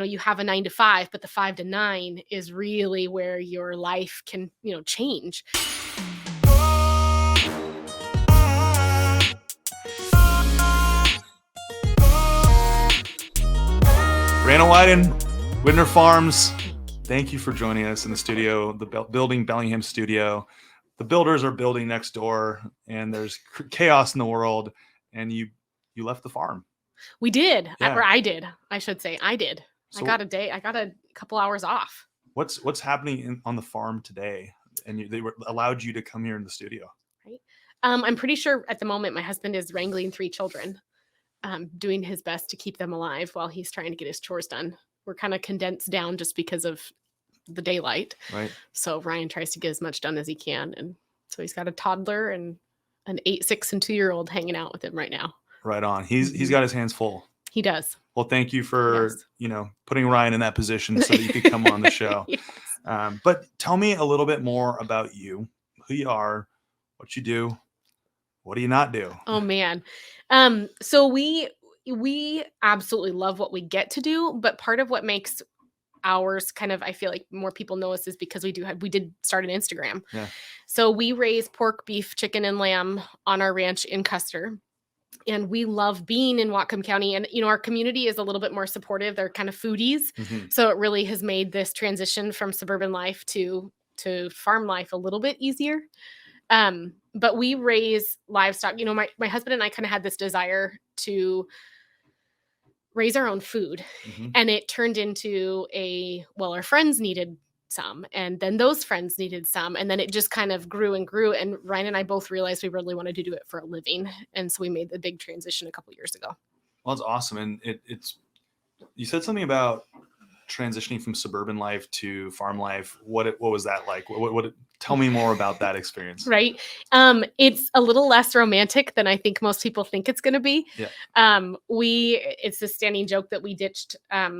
you have a 9 to 5, but the 5 to 9 is really where your life can, change. Brianna, Widen, Widnor Farms, thank you for joining us in the studio, the building Bellingham studio. The builders are building next door, and there's chaos in the world, and you left the farm. We did, Yeah. or I did, I should say. I did. So I got a couple hours off. What's happening on the farm today? And they allowed you to come here in the studio. Right. I'm pretty sure at the moment my husband is wrangling 3 children, doing his best to keep them alive while he's trying to get his chores done. We're kind of condensed down just because of the daylight. Right. So Ryan tries to get as much done as he can. And so he's got a toddler and an 8, 6, and 2-year-old hanging out with him right now. Right on. He's got his hands full. He does. Well, thank you for, putting Ryan in that position so that you could come on the show. Yes. But tell me a little bit more about you, who you are, what you do, what do you not do? Oh man. So we absolutely love what we get to do, but part of what makes ours kind of, I feel like more people know us is because we did start an Instagram. Yeah. So we raise pork, beef, chicken, and lamb on our ranch in Custer. And we love being in Whatcom County. And, our community is a little bit more supportive. They're kind of foodies. Mm-hmm. So it really has made this transition from suburban life to farm life a little bit easier. But we raise livestock. My husband and I kind of had this desire to raise our own food. Mm-hmm. And it turned into our friends needed some, and then those friends needed some, and then it just kind of grew and grew. And Ryan and I both realized we really wanted to do it for a living, and so we made the big transition a couple years ago. Well, it's awesome. And it's you said something about transitioning from suburban life to farm life. What was that like? What tell me more about that experience. Right. It's a little less romantic than I think most people think it's going to be. Yeah. It's a standing joke that we ditched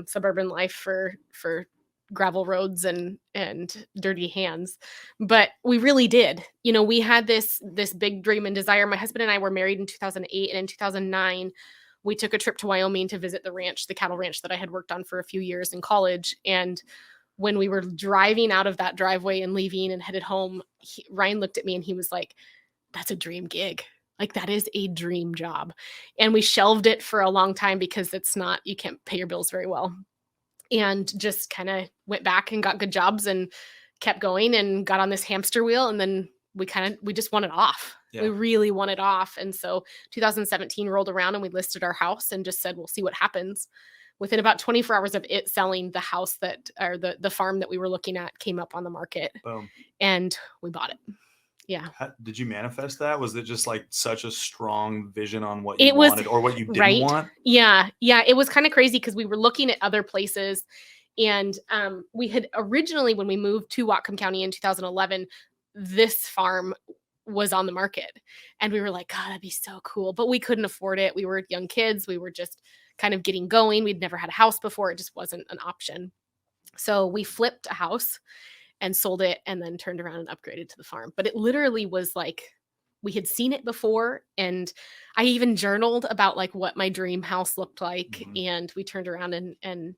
suburban life for gravel roads and dirty hands, but we really did. We had this big dream and desire. My husband and I were married in 2008, and in 2009 we took a trip to Wyoming to visit the cattle ranch that I had worked on for a few years in college. And when we were driving out of that driveway and leaving and headed home, Ryan looked at me and he was like, "That's a dream gig. Like, that is a dream job." And we shelved it for a long time because you can't pay your bills very well. And just kind of went back and got good jobs and kept going and got on this hamster wheel. And then we just want it off. Yeah. We really want it off. And so 2017 rolled around and we listed our house and just said, we'll see what happens. Within about 24 hours of it selling, the house the farm that we were looking at came up on the market. Boom. And we bought it. Yeah. Did you manifest that? Was it just like such a strong vision on what you wanted or what you didn't want? Yeah. Yeah. It was kind of crazy because we were looking at other places, and we had originally, when we moved to Whatcom County in 2011, this farm was on the market, and we were like, God, that'd be so cool. But we couldn't afford it. We were young kids. We were just kind of getting going. We'd never had a house before. It just wasn't an option. So we flipped a house and sold it, and then turned around and upgraded to the farm. But it literally was like, we had seen it before, and I even journaled about like what my dream house looked like. Mm-hmm. And we turned around and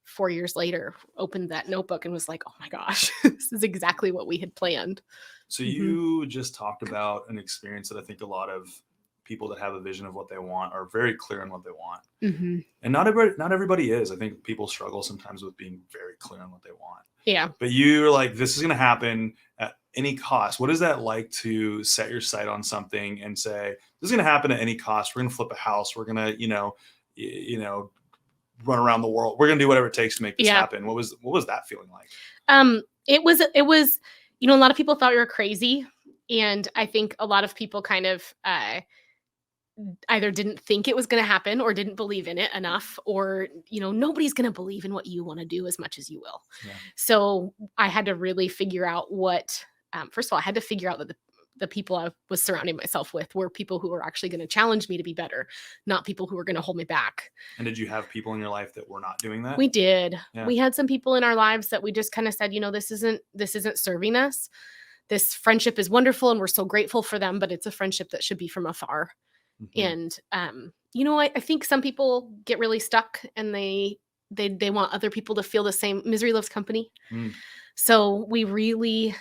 4 years later opened that notebook and was like, oh my gosh, this is exactly what we had planned. So you just talked about an experience that I think a lot of people that have a vision of what they want are very clear on what they want. Mm-hmm. And not everybody is. I think people struggle sometimes with being very clear on what they want. Yeah. But you're like, this is going to happen at any cost. What is that like to set your sight on something and say, this is going to happen at any cost? We're going to flip a house. We're going to, run around the world. We're going to do whatever it takes to make this happen. What was that feeling like? It was, a lot of people thought we were crazy. And I think a lot of people kind of, either didn't think it was going to happen or didn't believe in it enough, or, nobody's going to believe in what you want to do as much as you will. Yeah. So I had to really figure out first of all, I had to figure out that the people I was surrounding myself with were people who were actually going to challenge me to be better, not people who were going to hold me back. And did you have people in your life that were not doing that? We did. Yeah. We had some people in our lives that we just kind of said, this isn't serving us. This friendship is wonderful and we're so grateful for them, but it's a friendship that should be from afar. Mm-hmm. And, I think some people get really stuck and they they want other people to feel the same. Misery loves company. Mm. So we really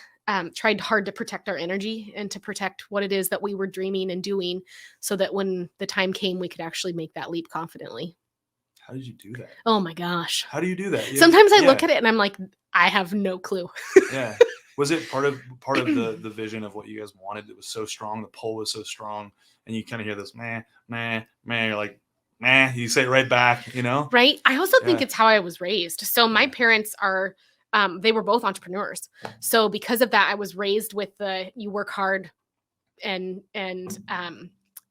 tried hard to protect our energy and to protect what it is that we were dreaming and doing, so that when the time came, we could actually make that leap confidently. How did you do that? Oh my gosh. How do you do that? Sometimes I look Yeah. at it and I'm like, I have no clue. Yeah. Was it part of the vision of what you guys wanted that was so strong, the pull was so strong, and you kind of hear this meh, meh, meh, you're like, meh, you say it right back, you know? Right? I also think Yeah. it's how I was raised. So my Yeah. parents are they were both entrepreneurs. So because of that, I was raised with the you work hard and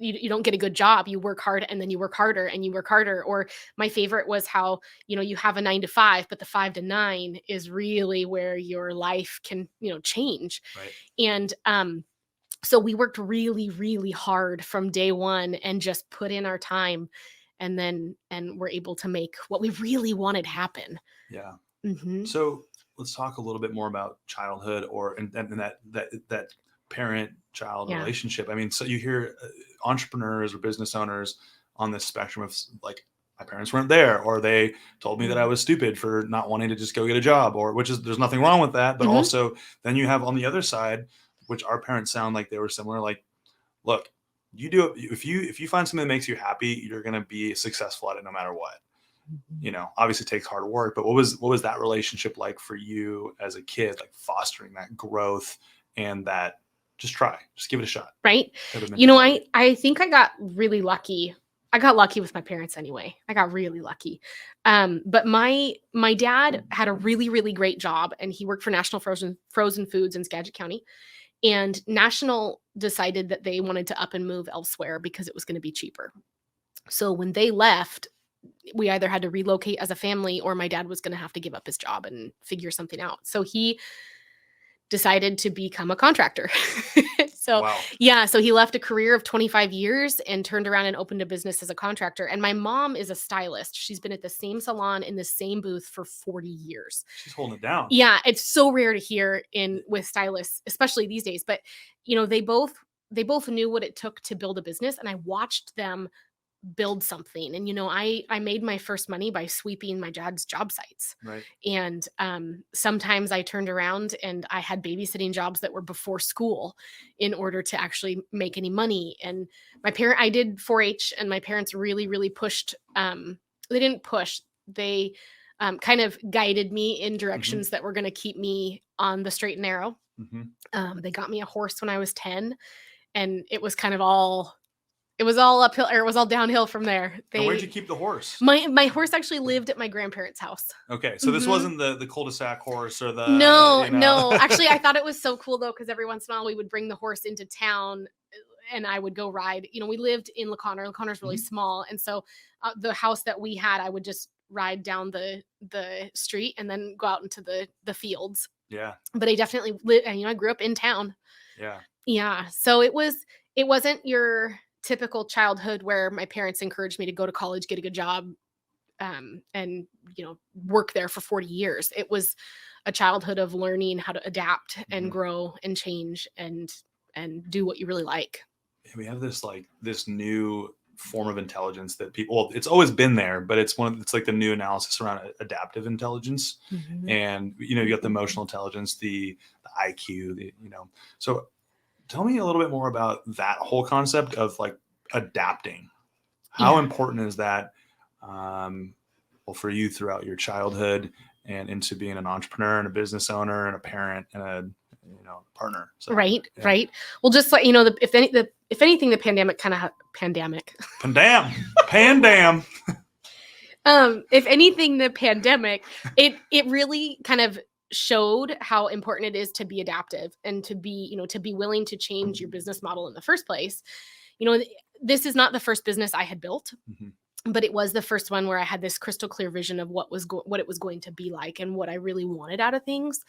you don't get a good job, you work hard and then you work harder and you work harder. Or my favorite was how, you have a 9 to 5, but the 5 to 9 is really where your life can, change. Right. And so we worked really, really hard from day one and just put in our time, and we're able to make what we really wanted happen. Yeah. Hmm. So let's talk a little bit more about childhood and that parent-child Yeah. relationship. I mean, so you hear entrepreneurs or business owners on this spectrum of like, my parents weren't there, or they told me that I was stupid for not wanting to just go get a job, or there's nothing wrong with that. But Mhm. also then you have on the other side, which our parents sound like they were similar, like, look, you do it. If you find something that makes you happy, you're going to be successful at it no matter what. Obviously it takes hard work, but what was that relationship like for you as a kid, like fostering that growth and that just give it a shot Right. type of mentality? I think I got really lucky. I got lucky with my parents anyway. I got really lucky. But my dad had a really, really great job, and he worked for National Frozen Foods in Skagit County. And National decided that they wanted to up and move elsewhere because it was going to be cheaper. So when they left, we either had to relocate as a family, or my dad was going to have to give up his job and figure something out. So he decided to become a contractor. So, Wow. yeah, so he left a career of 25 years and turned around and opened a business as a contractor. And my mom is a stylist. She's been at the same salon in the same booth for 40 years. She's holding it down. Yeah, it's so rare to hear with stylists, especially these days. But they both knew what it took to build a business, and I watched them build something. And I made my first money by sweeping my dad's job sites. Right. And sometimes I turned around and I had babysitting jobs that were before school in order to actually make any money. And I did 4-H, and my parents really, really pushed. They didn't push. They kind of guided me in directions that were going to keep me on the straight and narrow. They got me a horse when I was 10, and it was kind of all it was all uphill, or it was all downhill from there. And where'd you keep the horse? My horse actually lived at my grandparents' house. Okay, so this wasn't the cul-de-sac horse or the No. Actually, I thought it was so cool though, because every once in a while we would bring the horse into town, and I would go ride. We lived in LaConner. LaConner's really small, and so the house that we had, I would just ride down the street and then go out into the fields. Yeah. But I definitely lived. I grew up in town. Yeah. Yeah. So it wasn't your typical childhood where my parents encouraged me to go to college, get a good job, and work there for 40 years. It was a childhood of learning how to adapt and grow and change and do what you really like. We have this new form of intelligence that it's always been there, but it's like the new analysis around adaptive intelligence. And you got the emotional intelligence, the IQ, so tell me a little bit more about that whole concept of like adapting. How important is that for you throughout your childhood and into being an entrepreneur and a business owner and a parent and a partner? So, right. yeah. Right. Well, just like if anything, the pandemic kind of pandemic. Pandam. If anything, the pandemic, it really kind of showed how important it is to be adaptive and to be willing to change your business model in the first place. This is not the first business I had built, but it was the first one where I had this crystal clear vision of what it was going to be like and what I really wanted out of things.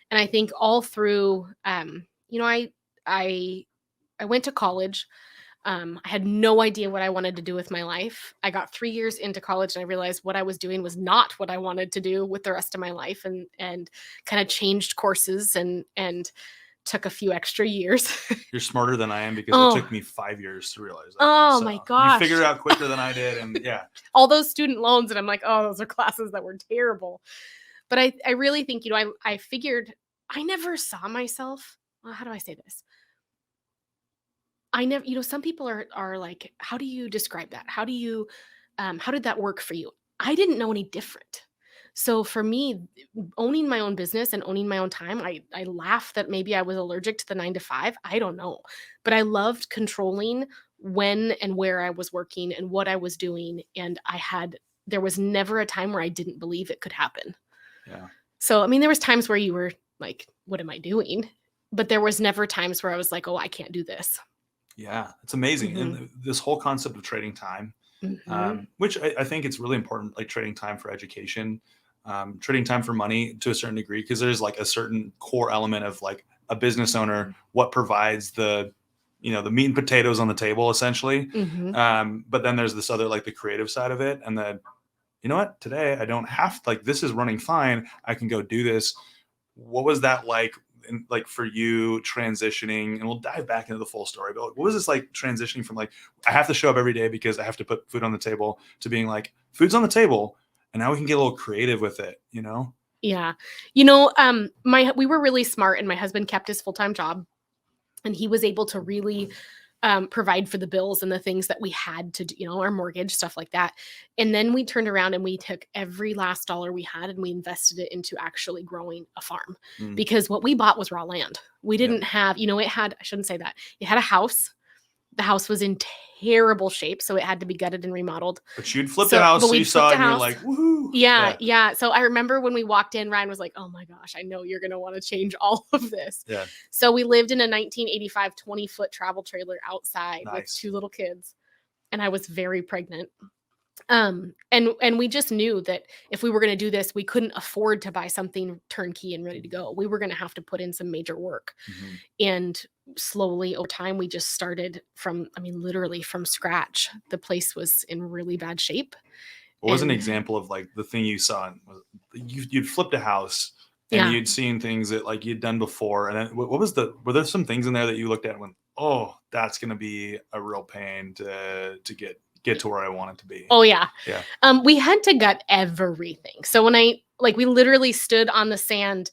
And I think all through, I went to college. I had no idea what I wanted to do with my life. I got 3 years into college and I realized what I was doing was not what I wanted to do with the rest of my life, and kind of changed courses and took a few extra years. You're smarter than I am because it took me 5 years to realize that. Oh So my gosh. you figured it out quicker than I did. And yeah. All those student loans. And I'm like, oh, those are classes that were terrible. But I really think, I figured I never saw myself. Well, how do I say this? I never, some people are like, how do you describe that? How did that work for you? I didn't know any different. So for me, owning my own business and owning my own time, I laugh that maybe I was allergic to the 9 to 5. I don't know. But I loved controlling when and where I was working and what I was doing. And there was never a time where I didn't believe it could happen. Yeah. So, I mean, there was times where you were like, what am I doing? But there was never times where I was like, oh, I can't do this. Yeah, it's amazing. Mm-hmm. And this whole concept of trading time, which I think it's really important, like trading time for education, trading time for money to a certain degree, because there's like a certain core element of like a business owner, what provides the meat and potatoes on the table, essentially. But then there's this other, like the creative side of it. And then, you know what, today I don't have, like, this is running fine. I can go do this. What was that like for you transitioning? And we'll dive back into the full story, but what was this like transitioning from like, I have to show up every day because I have to put food on the table, to being like, food's on the table and now we can get a little creative with it, Yeah. We were really smart, and my husband kept his full-time job, and he was able to really provide for the bills and the things that we had to do, our mortgage, stuff like that. And then we turned around and we took every last dollar we had and we invested it into actually growing a farm, because what we bought was raw land. We didn't have, I shouldn't say that. It had a house. The house was in terrible shape, so it had to be gutted and remodeled. But you'd flipped the house, so you saw it and you're like, woohoo. Yeah. So I remember when we walked in, Ryan was like, oh my gosh, I know you're going to want to change all of this. Yeah. So we lived in a 1985 20-foot travel trailer outside with 2 little kids, and I was very pregnant. And we just knew that if we were going to do this, we couldn't afford to buy something turnkey and ready to go. We were going to have to put in some major work. And slowly over time, we just started literally from scratch. The place was in really bad shape. What was an example of like the thing you saw? You'd flipped a house and you'd seen things that like you'd done before. And then were there some things in there that you looked at and went, oh, that's going to be a real pain to get to where I want it to be? Oh yeah. Yeah. We had to gut everything. So when we literally stood on the sand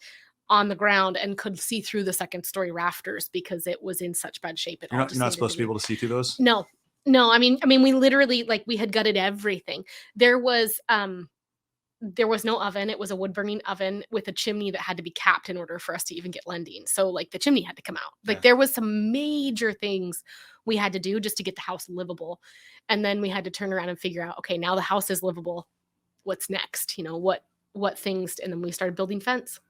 on the ground and could see through the second story rafters because it was in such bad shape. You're not supposed to be able to see through those? No. I mean, we literally, we had gutted everything. There was no oven. It was a wood burning oven with a chimney that had to be capped in order for us to even get lending. So the chimney had to come out. There was some major things we had to do just to get the house livable. And then we had to turn around and figure out, okay, now the house is livable. What's next? What things? And then we started building fence.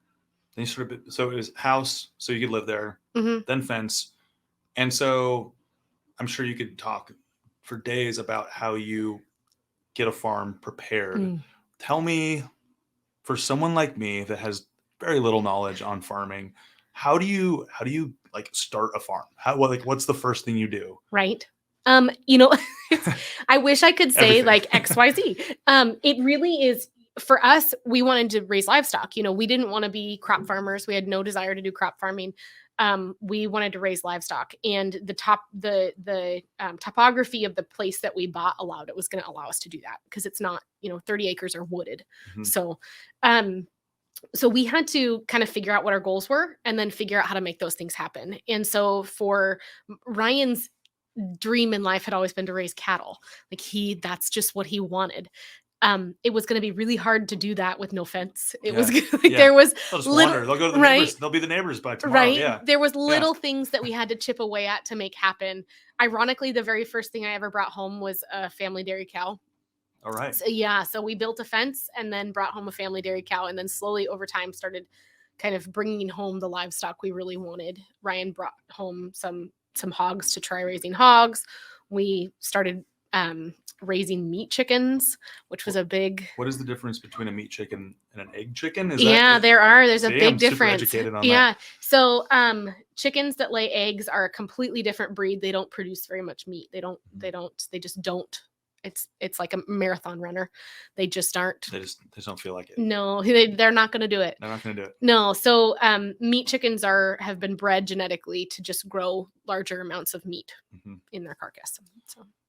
Then so it was house, so you could live there, then fence. And so I'm sure you could talk for days about how you get a farm prepared. Tell me, for someone like me that has very little knowledge on farming, how do you like start a farm? What's the first thing you do? Right. I wish I could say like XYZ. It really is. For us, we wanted to raise livestock. We didn't want to be crop farmers. We had no desire to do crop farming. We wanted to raise livestock, and the topography of the place that we bought was going to allow us to do that, because it's not, 30 acres are wooded. So we had to kind of figure out what our goals were and then figure out how to make those things happen. And so for Ryan's dream in life had always been to raise cattle. That's just what he wanted. It was going to be really hard to do that with no fence. It was there was they'll just wander. They'll go to the neighbors. They'll be the neighbors by tomorrow. Right. Yeah. There was little things that we had to chip away at to make happen. Ironically, the very first thing I ever brought home was a family dairy cow. All right. So we built a fence and then brought home a family dairy cow, and then slowly over time started kind of bringing home the livestock we really wanted. Ryan brought home some hogs to try raising hogs. We started raising meat chickens, which was a big. What is the difference between a meat chicken and an egg chicken? There's a big difference. Super educated on that. So chickens that lay eggs are a completely different breed. They don't produce very much meat. They just don't it's like a marathon runner. They just aren't. They just don't feel like it. No, they're not going to do it. They're not going to do it. No. So meat chickens have been bred genetically to just grow larger amounts of meat in their carcass.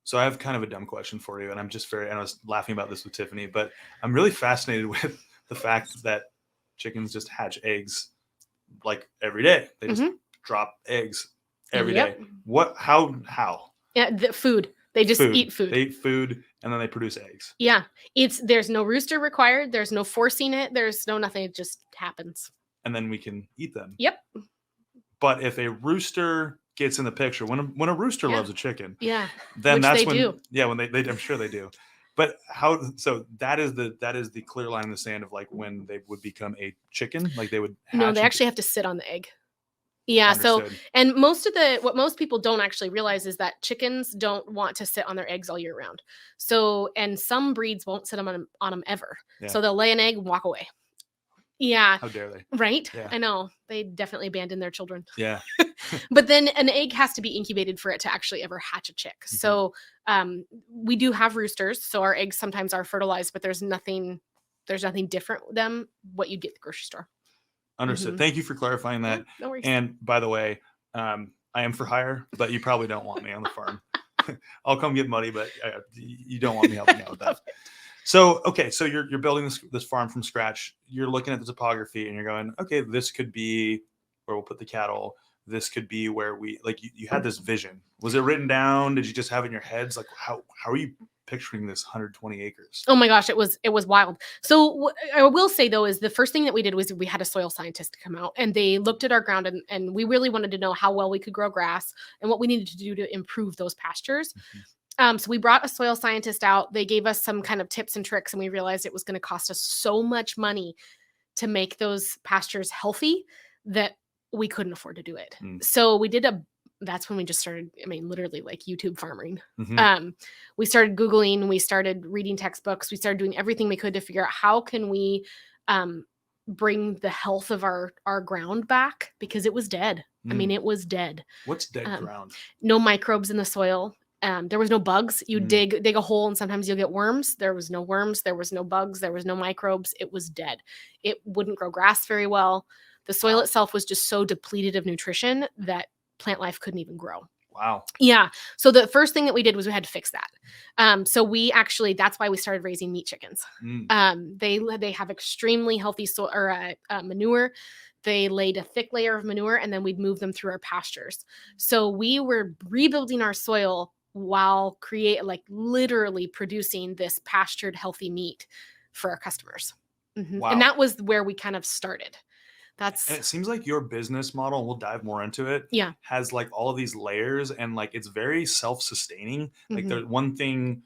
So I have kind of a dumb question for you, and I was laughing about this with Tiffany, but I'm really fascinated with the fact that chickens just hatch eggs like every day. They just drop eggs every day. What? How? Yeah, the food. They just eat food. They eat food and then they produce eggs. Yeah, there's no rooster required. There's no forcing it. There's no nothing. It just happens. And then we can eat them. Yep. But if a rooster gets in the picture, when a rooster loves a chicken, then which that's they do. Yeah, when they I'm sure they do. But how? So that is the clear line in the sand of like when they would become a chicken, like they would. No, they actually have to sit on the egg. Yeah. Understood. So, and what most people don't actually realize is that chickens don't want to sit on their eggs all year round. So, and some breeds won't sit on them ever. Yeah. So they'll lay an egg and walk away. Yeah. How dare they? Right? Yeah. I know. They definitely abandon their children. Yeah. But then an egg has to be incubated for it to actually ever hatch a chick. So we do have roosters. So our eggs sometimes are fertilized, but there's nothing different with them what you get at the grocery store. Understood. Thank you for clarifying that. No worries. And by the way, I am for hire, but you probably don't want me on the farm. I'll come get muddy, but you don't want me helping out with that. So, okay. So you're building this farm from scratch. You're looking at the topography and you're going, okay, this could be where we'll put the cattle. This could be where you had this vision. Was it written down? Did you just have it in your heads? Like how are you picturing this 120 acres? Oh my gosh, it was wild. So what I will say though is the first thing that we did was we had a soil scientist come out and they looked at our ground and we really wanted to know how well we could grow grass and what we needed to do to improve those pastures. So we brought a soil scientist out. They gave us some kind of tips and tricks and we realized it was going to cost us so much money to make those pastures healthy that we couldn't afford to do it. So we did that's when we just started, literally like YouTube farming. We started Googling, we started reading textbooks, we started doing everything we could to figure out how can we bring the health of our ground back because it was dead. It was dead. What's dead ground? No microbes in the soil. There was no bugs. You dig a hole and sometimes you'll get worms. There was no worms. There was no bugs. There was no microbes. It was dead. It wouldn't grow grass very well. The soil itself was just so depleted of nutrition that plant life couldn't even grow. Wow. Yeah. So the first thing that we did was we had to fix that. So that's why we started raising meat chickens. They have extremely healthy manure. They laid a thick layer of manure and then we'd move them through our pastures. So we were rebuilding our soil while literally producing this pastured healthy meat for our customers. Wow. And that was where we kind of started. And it seems like your business model, and we'll dive more into it, has like all of these layers and like it's very self-sustaining. Like one thing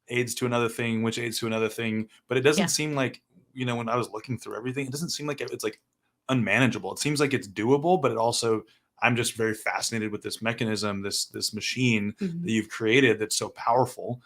aids to another thing, which aids to another thing. But it doesn't seem like, when I was looking through everything, it doesn't seem like it's like unmanageable. It seems like it's doable, but it also, I'm just very fascinated with this mechanism, this machine that you've created that's so powerful,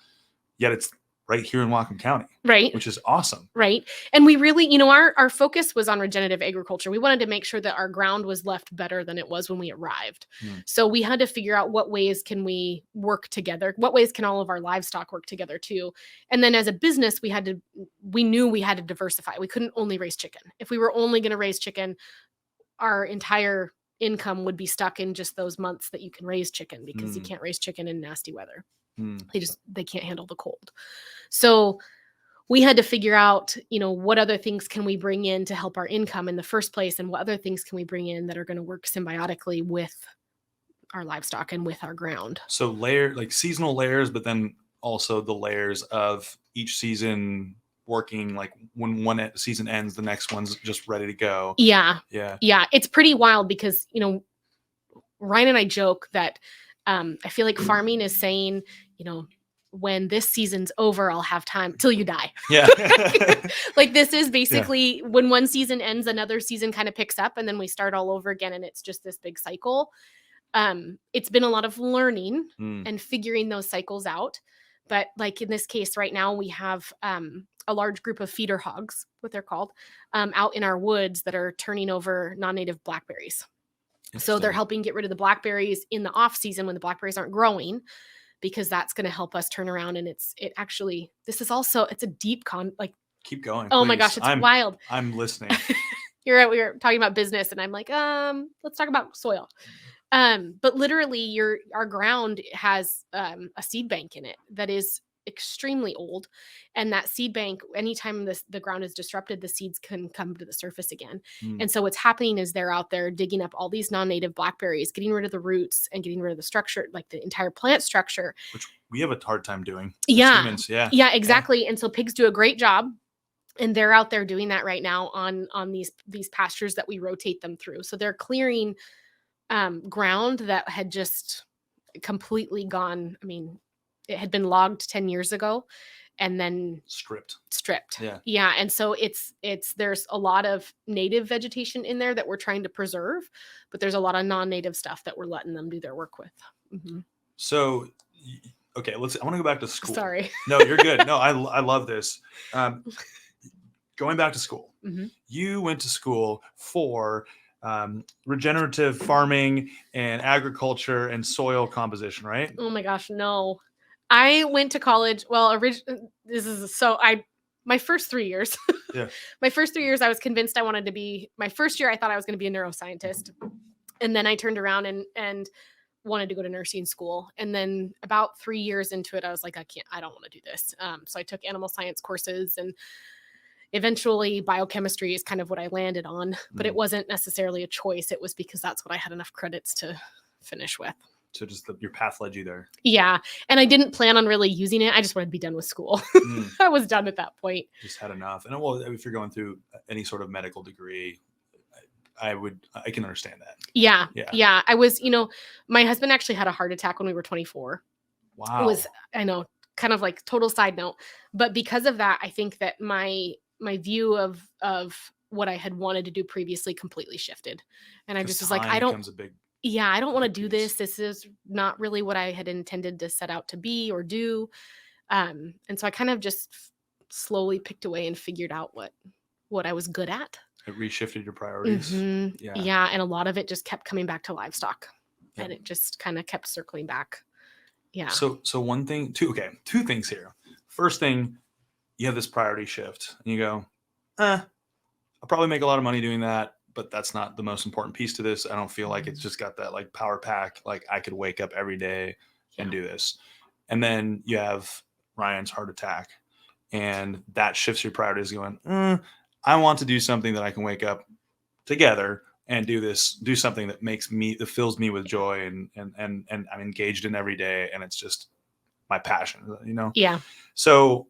yet it's right here in Whatcom County. Right. Which is awesome. Right. And we really, our focus was on regenerative agriculture. We wanted to make sure that our ground was left better than it was when we arrived. So we had to figure out what ways can we work together? What ways can all of our livestock work together too? And then as a business, we knew we had to diversify. We couldn't only raise chicken. If we were only going to raise chicken, our entire income would be stuck in just those months that you can raise chicken because you can't raise chicken in nasty weather. They can't handle the cold. So we had to figure out, what other things can we bring in to help our income in the first place? And what other things can we bring in that are going to work symbiotically with our livestock and with our ground? So seasonal layers, but then also the layers of each season working, like when one season ends, the next one's just ready to go. Yeah. It's pretty wild because, Ryan and I joke that I feel like farming is saying, when this season's over, I'll have time till you die. Yeah. Like this is basically when one season ends, another season kind of picks up and then we start all over again. And it's just this big cycle. It's been a lot of learning and figuring those cycles out. But like in this case right now, we have a large group of feeder hogs, what they're called, out in our woods that are turning over non-native blackberries. So they're helping get rid of the blackberries in the off season when the blackberries aren't growing. because that's going to help us turn around. And it's a deep Keep going, oh my please. gosh, it's wild. I'm listening. We were talking about business and I'm like, let's talk about soil. But literally our ground has a seed bank in it that is extremely old. And that seed bank, anytime the ground is disrupted, the seeds can come to the surface again. Mm. And so what's happening is they're out there digging up all these non-native blackberries, getting rid of the roots and getting rid of the structure, like the entire plant structure. Which we have a hard time doing as Yeah. humans. Yeah. Yeah, exactly. Yeah. And so pigs do a great job. And they're out there doing that right now on these pastures that we rotate them through. So they're clearing ground that had just completely gone. I mean, it had been logged 10 years ago and then stripped. Yeah. And so there's a lot of native vegetation in there that we're trying to preserve, but there's a lot of non-native stuff that we're letting them do their work with. Mm-hmm. So, okay, I want to go back to school. Sorry. No, you're good. No, I love this. Going back to school, mm-hmm. You went to school for regenerative farming and agriculture and soil composition, right? Oh my gosh, no. I went to college. Well, my first 3 years. Yeah. My first 3 years, I was convinced I wanted to be. My first year, I thought I was going to be a neuroscientist, and then I turned around and wanted to go to nursing school. And then about 3 years into it, I was like, I don't want to do this. So I took animal science courses and. Eventually, biochemistry is kind of what I landed on, but it wasn't necessarily a choice. It was because that's what I had enough credits to finish with. So just your path led you there. Yeah. And I didn't plan on really using it. I just wanted to be done with school. I was done at that point. Just had enough. And well, if you're going through any sort of medical degree, I can understand that. Yeah. I was, my husband actually had a heart attack when we were 24. Wow. I know, kind of like total side note. But because of that, I think that my view of what I had wanted to do previously completely shifted. And I just was like, I don't want to do this. This is not really what I had intended to set out to be or do. And so I kind of just slowly picked away and figured out what I was good at. It reshifted your priorities. Mm-hmm. Yeah. And a lot of it just kept coming back to livestock. Yep. And it just kind of kept circling back. Yeah. So two things here. First thing, you have this priority shift and you go, I'll probably make a lot of money doing that, but that's not the most important piece to this. I don't feel like it's just got that like power pack. Like I could wake up every day and do this. And then you have Ryan's heart attack and that shifts your priorities going, I want to do something that I can wake up together and do something that fills me with joy and I'm engaged in every day. And it's just my passion, Yeah. So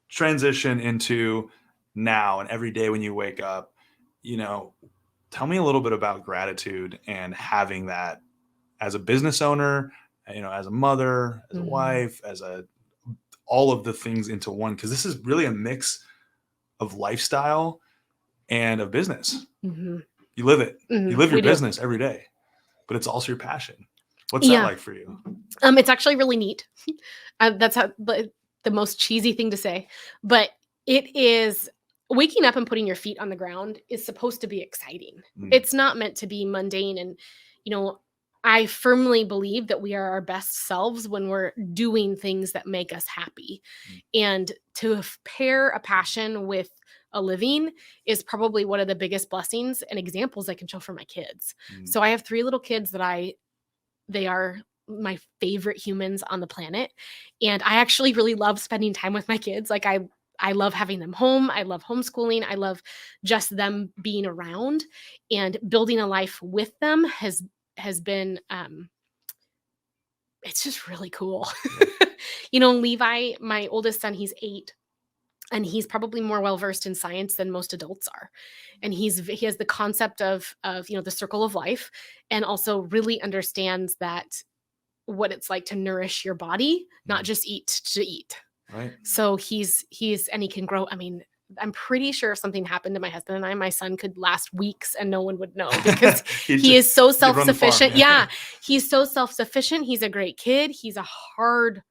transition into now and every day when you wake up, tell me a little bit about gratitude and having that as a business owner, as a mother, as a wife, all of the things into one, because this is really a mix of lifestyle and of business. Mm-hmm. You live it. Mm-hmm. You live your business every day, but it's also your passion. What's that like for you? It's actually really neat. That's how the most cheesy thing to say, but it is waking up and putting your feet on the ground is supposed to be exciting. It's not meant to be mundane. And, I firmly believe that we are our best selves when we're doing things that make us happy. And to pair a passion with a living is probably one of the biggest blessings and examples I can show for my kids. So I have 3 little kids they are my favorite humans on the planet. And I actually really love spending time with my kids. Like I love having them home. I love homeschooling. I love just them being around, and building a life with them has been, it's just really cool. Levi, my oldest son, he's 8. And he's probably more well-versed in science than most adults are. And he has the concept of the circle of life, and also really understands that what it's like to nourish your body, not just eat to eat. Right. So he can grow. I mean, I'm pretty sure if something happened to my husband and I, my son could last weeks and no one would know, because he is so self-sufficient. Yeah. He's so self-sufficient. He's a great kid. He's a hard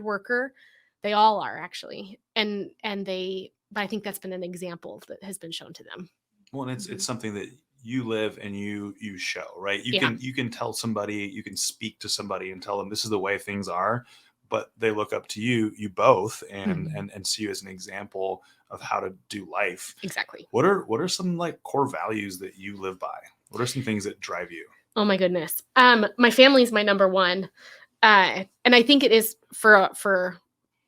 worker. They all are, actually. But I think that's been an example that has been shown to them. Well, and it's something that you live and you show, right? Yeah. You can tell somebody, you can speak to somebody and tell them this is the way things are, but they look up to you both, and Mhm. and see you as an example of how to do life. Exactly. What are some like core values that you live by? What are some things that drive you? Oh my goodness. My family is my number one. And I think it is for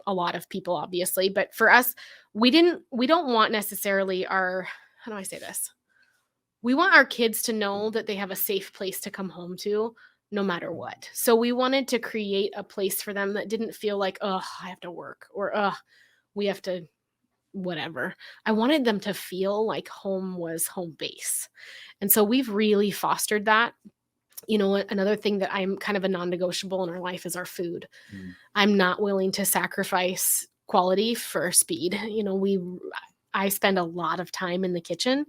a lot of people, obviously, but for us, we don't want necessarily our, how do I say this? We want our kids to know that they have a safe place to come home to no matter what. So we wanted to create a place for them that didn't feel like, oh, I have to work, or we have to whatever. I wanted them to feel like home was home base. And so we've really fostered that. Another thing that I'm kind of a non-negotiable in our life is our food. Mm. I'm not willing to sacrifice quality for speed. I spend a lot of time in the kitchen,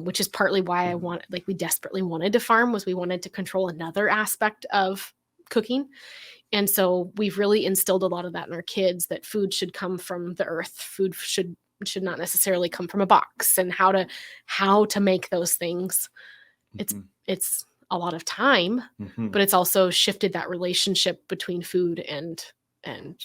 which is partly why we desperately wanted to farm, was we wanted to control another aspect of cooking. And so we've really instilled a lot of that in our kids, that food should come from the earth. Food should not necessarily come from a box, and how to make those things. Mhm. It's a lot of time, Mhm. but it's also shifted that relationship between food and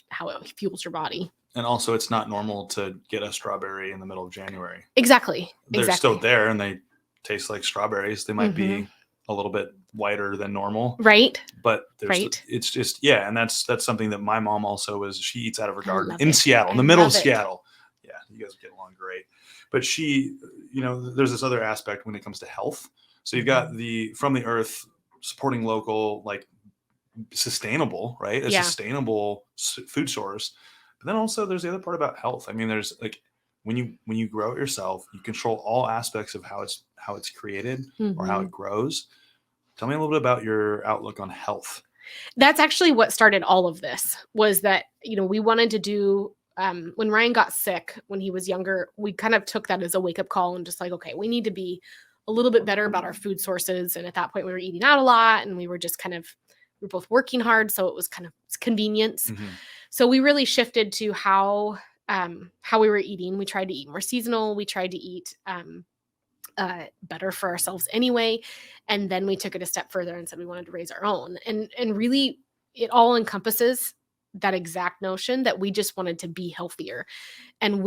how it fuels your body. And also, it's not normal to get a strawberry in the middle of January. Exactly. They're still Exactly. there and they taste like strawberries. They might be a little bit whiter than normal, Right. but Right. it's just, yeah. And that's something that my mom also is. She eats out of her I garden love in it. Seattle, in I the middle of love it. Seattle. Yeah. You guys get along great. But there's this other aspect when it comes to health. So you've got from the earth, supporting local, like sustainable, right? A Yeah. sustainable food source. But then also there's the other part about health. I mean, there's like, when you grow it yourself, you control all aspects of how it's created or how Mhm. it grows. Tell me a little bit about your outlook on health. That's actually what started all of this, was that, we wanted to do, when Ryan got sick when he was younger, we kind of took that as a wake up call and just like, okay, we need to be a little bit better about our food sources. And at that point we were eating out a lot, and we were both working hard. So it was kind of convenience. Mm-hmm. So we really shifted to how we were eating. We tried to eat more seasonal. We tried to eat, better for ourselves anyway. And then we took it a step further and said we wanted to raise our own. And really, it all encompasses that exact notion that we just wanted to be healthier. And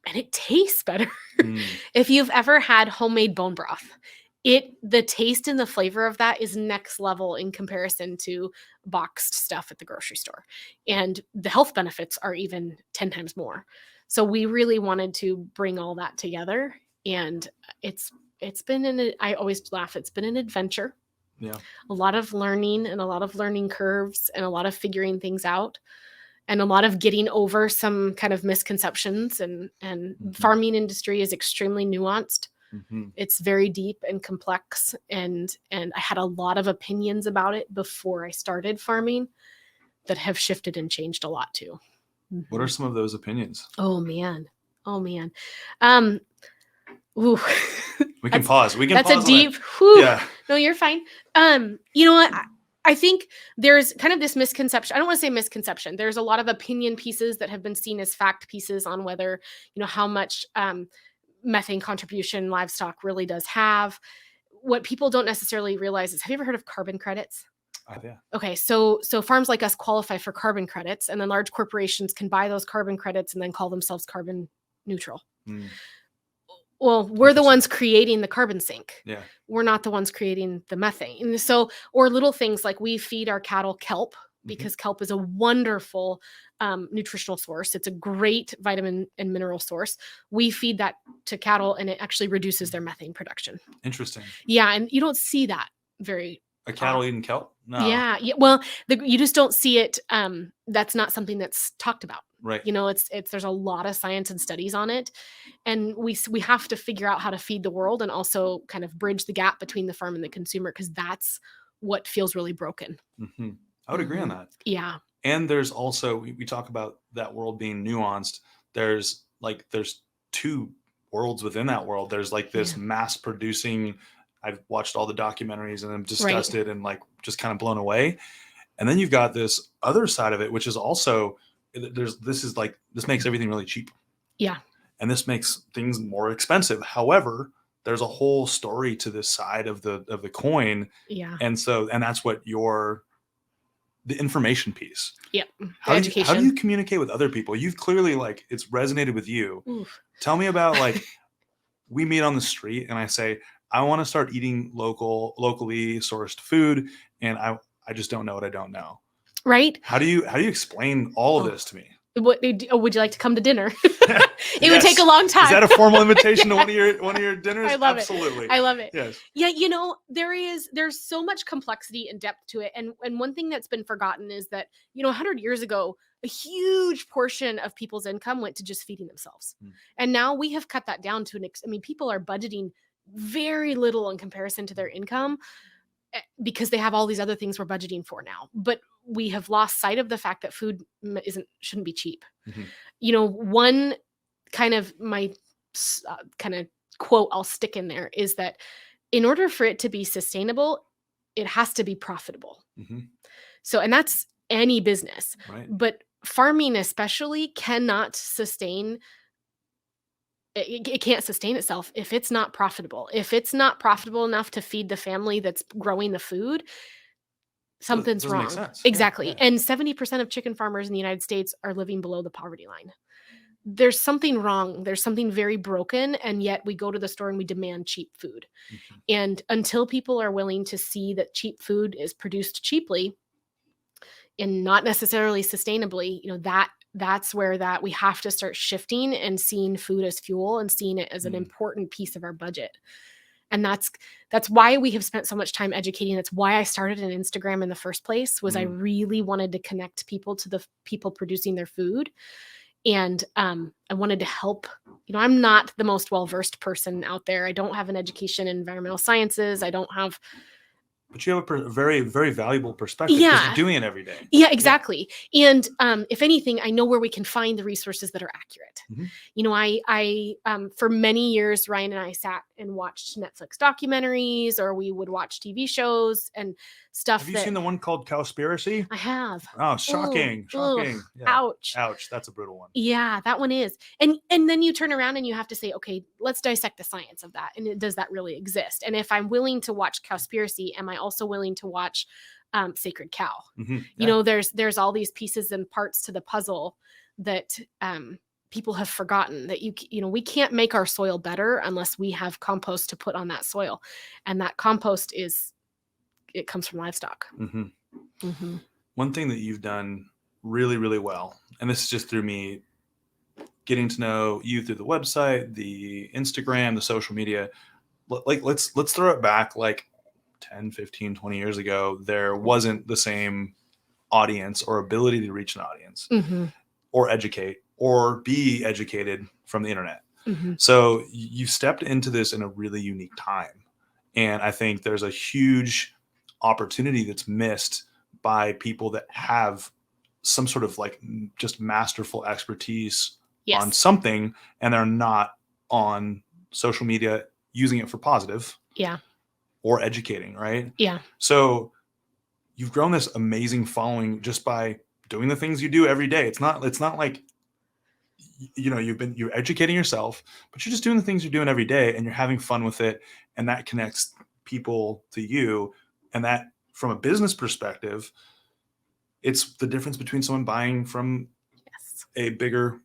and it tastes better. Mm. If you've ever had homemade bone broth, the taste and the flavor of that is next level in comparison to boxed stuff at the grocery store. And the health benefits are even 10 times more. So we really wanted to bring all that together. And it's been I always laugh, it's been an adventure. Yeah. A lot of learning and a lot of learning curves and a lot of figuring things out, and a lot of getting over some kind of misconceptions. And farming industry is extremely nuanced. Mm-hmm. It's very deep and complex, and I had a lot of opinions about it before I started farming that have shifted and changed a lot too. Mm-hmm. What are some of those opinions? Oh man. Ooh. We can pause. That's pause a deep. Yeah. No, you're fine. You know what? I think there's kind of this misconception. I don't want to say misconception. There's a lot of opinion pieces that have been seen as fact pieces on whether, how much methane contribution livestock really does have. What people don't necessarily realize is, have you ever heard of carbon credits? Yeah. Okay, so farms like us qualify for carbon credits, and then large corporations can buy those carbon credits and then call themselves carbon neutral. Mm. Well, we're the ones creating the carbon sink. Yeah. We're not the ones creating the methane. So, or little things like we feed our cattle kelp, because kelp is a wonderful nutritional source. It's a great vitamin and mineral source. We feed that to cattle, and it actually reduces their methane production. Interesting. Yeah, and you don't see that very. A cattle eating kelp? No. Yeah. Well, you just don't see it. That's not something that's talked about. Right. There's a lot of science and studies on it, and we have to figure out how to feed the world and also kind of bridge the gap between the farm and the consumer, because that's what feels really broken. Mm-hmm. I would agree on that. Yeah. And there's also, we talk about that world being nuanced. There's two worlds within that world. There's like this mass producing. I've watched all the documentaries and I'm disgusted and like just kind of blown away. And then you've got this other side of it, which is also, this makes everything really cheap. Yeah. And this makes things more expensive. However, there's a whole story to this side of the coin. Yeah. And that's what the information piece. Yep. The How do education. you communicate with other people? You've clearly, like, it's resonated with you. Oof. Tell me about, like, we meet on the street and I say, I want to start eating locally sourced food. And I just don't know what I don't know. Right. How do you explain all of this to me? Would you like to come to dinner? It Yes. would take a long time. Is that a formal invitation to one of your dinners? I love Absolutely. it. I love it. Yes. Yeah, there's so much complexity and depth to it. And one thing that's been forgotten is that, 100 years ago, a huge portion of people's income went to just feeding themselves. And now we have cut that down to people are budgeting very little in comparison to their income because they have all these other things we're budgeting for now. But we have lost sight of the fact that food shouldn't be cheap. One kind of my kind of quote I'll stick in there is that in order for it to be sustainable, it has to be profitable. So, and that's any business, right. But farming especially cannot sustain. It can't sustain itself if it's not profitable. If it's not profitable enough to feed the family that's growing the food, something's Doesn't wrong. make sense. Exactly. Yeah. And 70% of chicken farmers in the United States are living below the poverty line. There's something wrong. There's something very broken. And yet we go to the store and we demand cheap food. And until people are willing to see that cheap food is produced cheaply and not necessarily sustainably, that's where we have to start shifting and seeing food as fuel and seeing it as an important piece of our budget. And that's why we have spent so much time educating. That's why I started an Instagram in the first place, was I really wanted to connect people to the people producing their food. And I wanted to help. I'm not the most well-versed person out there. I don't have an education in environmental sciences. I don't have. But you have a very, very valuable perspective because you're doing it every day. Yeah, exactly. Yeah. And if anything, I know where we can find the resources that are accurate. I for many years, Ryan and I sat and watched Netflix documentaries, or we would watch TV shows and stuff. Have you seen the one called Cowspiracy? I have. Oh, shocking. Shocking. Yeah. Ouch. That's a brutal one. Yeah, that one is. And then you turn around and you have to say, okay, let's dissect the science of that. And does that really exist? And if I'm willing to watch Cowspiracy, am I also willing to watch Sacred Cow? There's all these pieces and parts to the puzzle that people have forgotten, that we can't make our soil better unless we have compost to put on that soil. And that compost it comes from livestock. One thing that you've done really, really well, and this is just through me getting to know you through the website, the Instagram, the social media, like let's throw it back like 10, 15, 20 years ago. There wasn't the same audience or ability to reach an audience or educate or be educated from the internet. So you stepped into this in a really unique time. And I think there's a huge opportunity that's missed by people that have some sort of like just masterful expertise on something, and they're not on social media using it for positive or educating, right? Yeah. So you've grown this amazing following just by doing the things you do every day. It's not like, you're educating yourself, but you're just doing the things you're doing every day and you're having fun with it. And that connects people to you. And that, from a business perspective, it's the difference between someone buying from a bigger,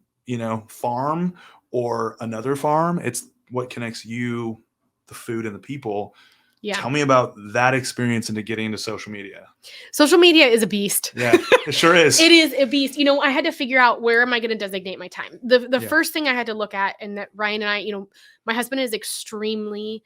farm or another farm. It's what connects you, the food, and the people. Yeah. Tell me about that experience into getting into social media. Social media is a beast. Yeah, it sure is. It is a beast. I had to figure out, where am I going to designate my time? The first thing I had to look at, and that Ryan and I, my husband is extremely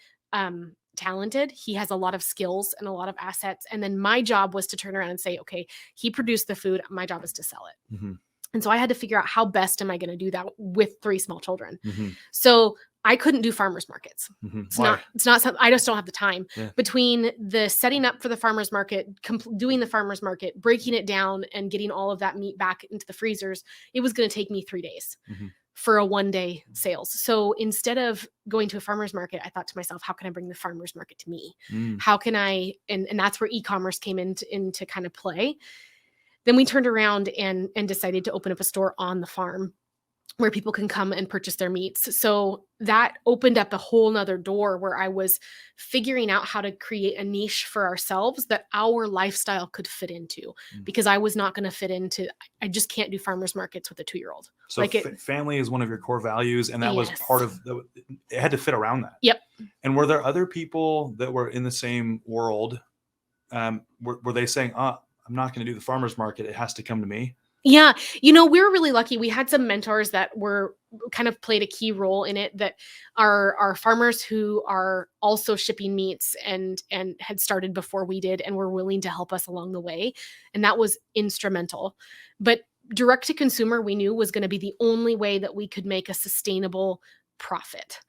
talented. He has a lot of skills and a lot of assets. And then my job was to turn around and say, okay, he produced the food. My job is to sell it. And so I had to figure out, how best am I going to do that with 3 small children? So I couldn't do farmers markets. It's not something, I just don't have the time. Between the setting up for the farmers market, doing the farmers market, breaking it down, and getting all of that meat back into the freezers, it was going to take me 3 days for a 1-day sales. So instead of going to a farmer's market, I thought to myself, how can I bring the farmer's market to me? How can I, and that's where e-commerce came into kind of play. Then we turned around and decided to open up a store on the farm, where people can come and purchase their meats. So that opened up a whole nother door where I was figuring out how to create a niche for ourselves that our lifestyle could fit into, because I was not going to fit into, I just can't do farmers markets with a 2-year-old. So family is one of your core values, and that was part of it had to fit around that. Yep. And were there other people that were in the same world? Were they saying, I'm not going to do the farmers market, it has to come to me? Yeah. We were really lucky. We had some mentors that were kind of played a key role in it, that are farmers who are also shipping meats and had started before we did and were willing to help us along the way. And that was instrumental. But direct to consumer, we knew was going to be the only way that we could make a sustainable profit.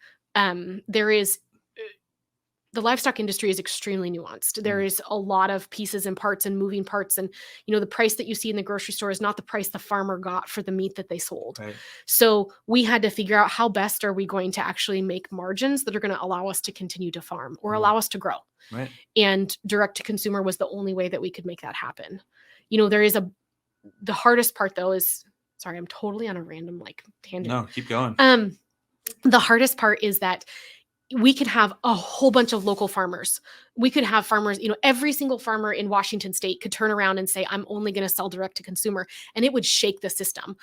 The livestock industry is extremely nuanced. There is a lot of pieces and parts and moving parts. And, the price that you see in the grocery store is not the price the farmer got for the meat that they sold. Right. So we had to figure out how best are we going to actually make margins that are going to allow us to continue to farm or allow us to grow. Right. And direct to consumer was the only way that we could make that happen. The hardest part though is, sorry, I'm totally on a random tangent. No, keep going. The hardest part is that we could have a whole bunch of local farmers. We could have farmers, every single farmer in Washington state could turn around and say, I'm only going to sell direct to consumer, and it would shake the system.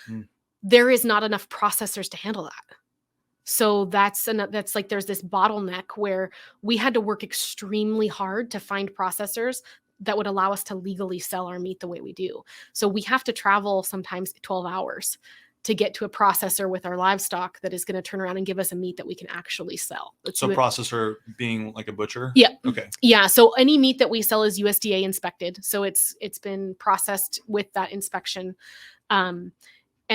There is not enough processors to handle that. So that's there's this bottleneck where we had to work extremely hard to find processors that would allow us to legally sell our meat the way we do. So we have to travel sometimes 12 hours to get to a processor with our livestock that is going to turn around and give us a meat that we can actually sell. So processor being like a butcher? Yeah. Okay. Yeah. So any meat that we sell is USDA inspected. So it's been processed with that inspection. And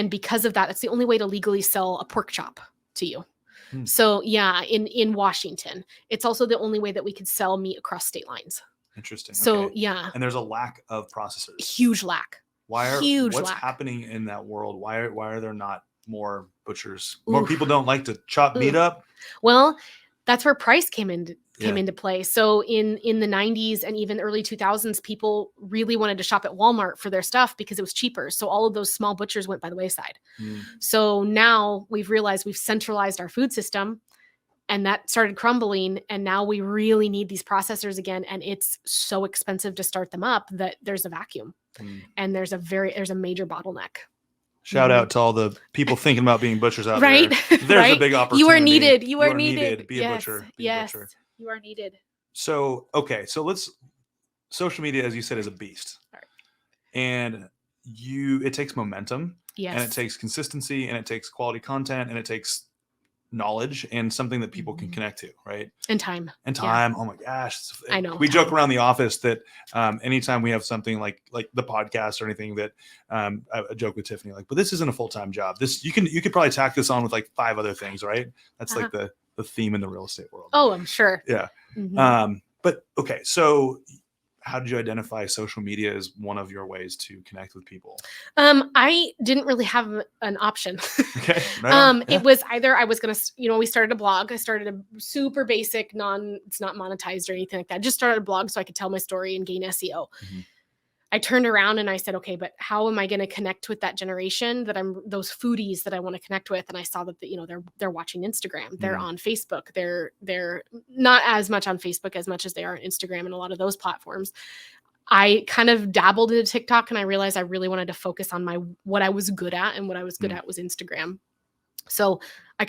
because of that, it's the only way to legally sell a pork chop to you. So yeah, in Washington, it's also the only way that we could sell meat across state lines. Interesting. So okay. Yeah. And there's a lack of processors. Huge lack. What's happening in that world? Why are there not more butchers? More people don't like to chop meat up? Well, that's where price came into play. So in the 90s and even early 2000s, people really wanted to shop at Walmart for their stuff because it was cheaper. So all of those small butchers went by the wayside. So now we've realized we've centralized our food system, and that started crumbling. And now we really need these processors again. And it's so expensive to start them up that there's a vacuum. And there's a major bottleneck. Shout out to all the people thinking about being butchers out there. There's a big opportunity. You are needed. You are needed. Be a butcher. Be a butcher. You are needed. So social media, as you said, is a beast. Right. And it takes momentum. Yes. And it takes consistency, and it takes quality content, and it takes knowledge and something that people can connect to, right? And time. Yeah. Oh my gosh. I know. We joke around the office that anytime we have something like the podcast or anything that I joke with Tiffany, but this isn't a full-time job. This you could probably tack this on with 5 other things, right? That's like the theme in the real estate world. Oh, I'm sure. Yeah. But okay, so how did you identify social media as one of your ways to connect with people? I didn't really have an option. Okay. Right It was either I was going to, we started a blog. I started a super basic, it's not monetized or anything like that. I just started a blog so I could tell my story and gain SEO. I turned around and I said, okay, but how am I going to connect with that generation those foodies that I want to connect with? And I saw that, they're watching Instagram, they're on Facebook. They're not as much on Facebook as much as they are on Instagram and a lot of those platforms. I kind of dabbled into TikTok, and I realized I really wanted to focus on what I was good at, and what I was good at was Instagram. So I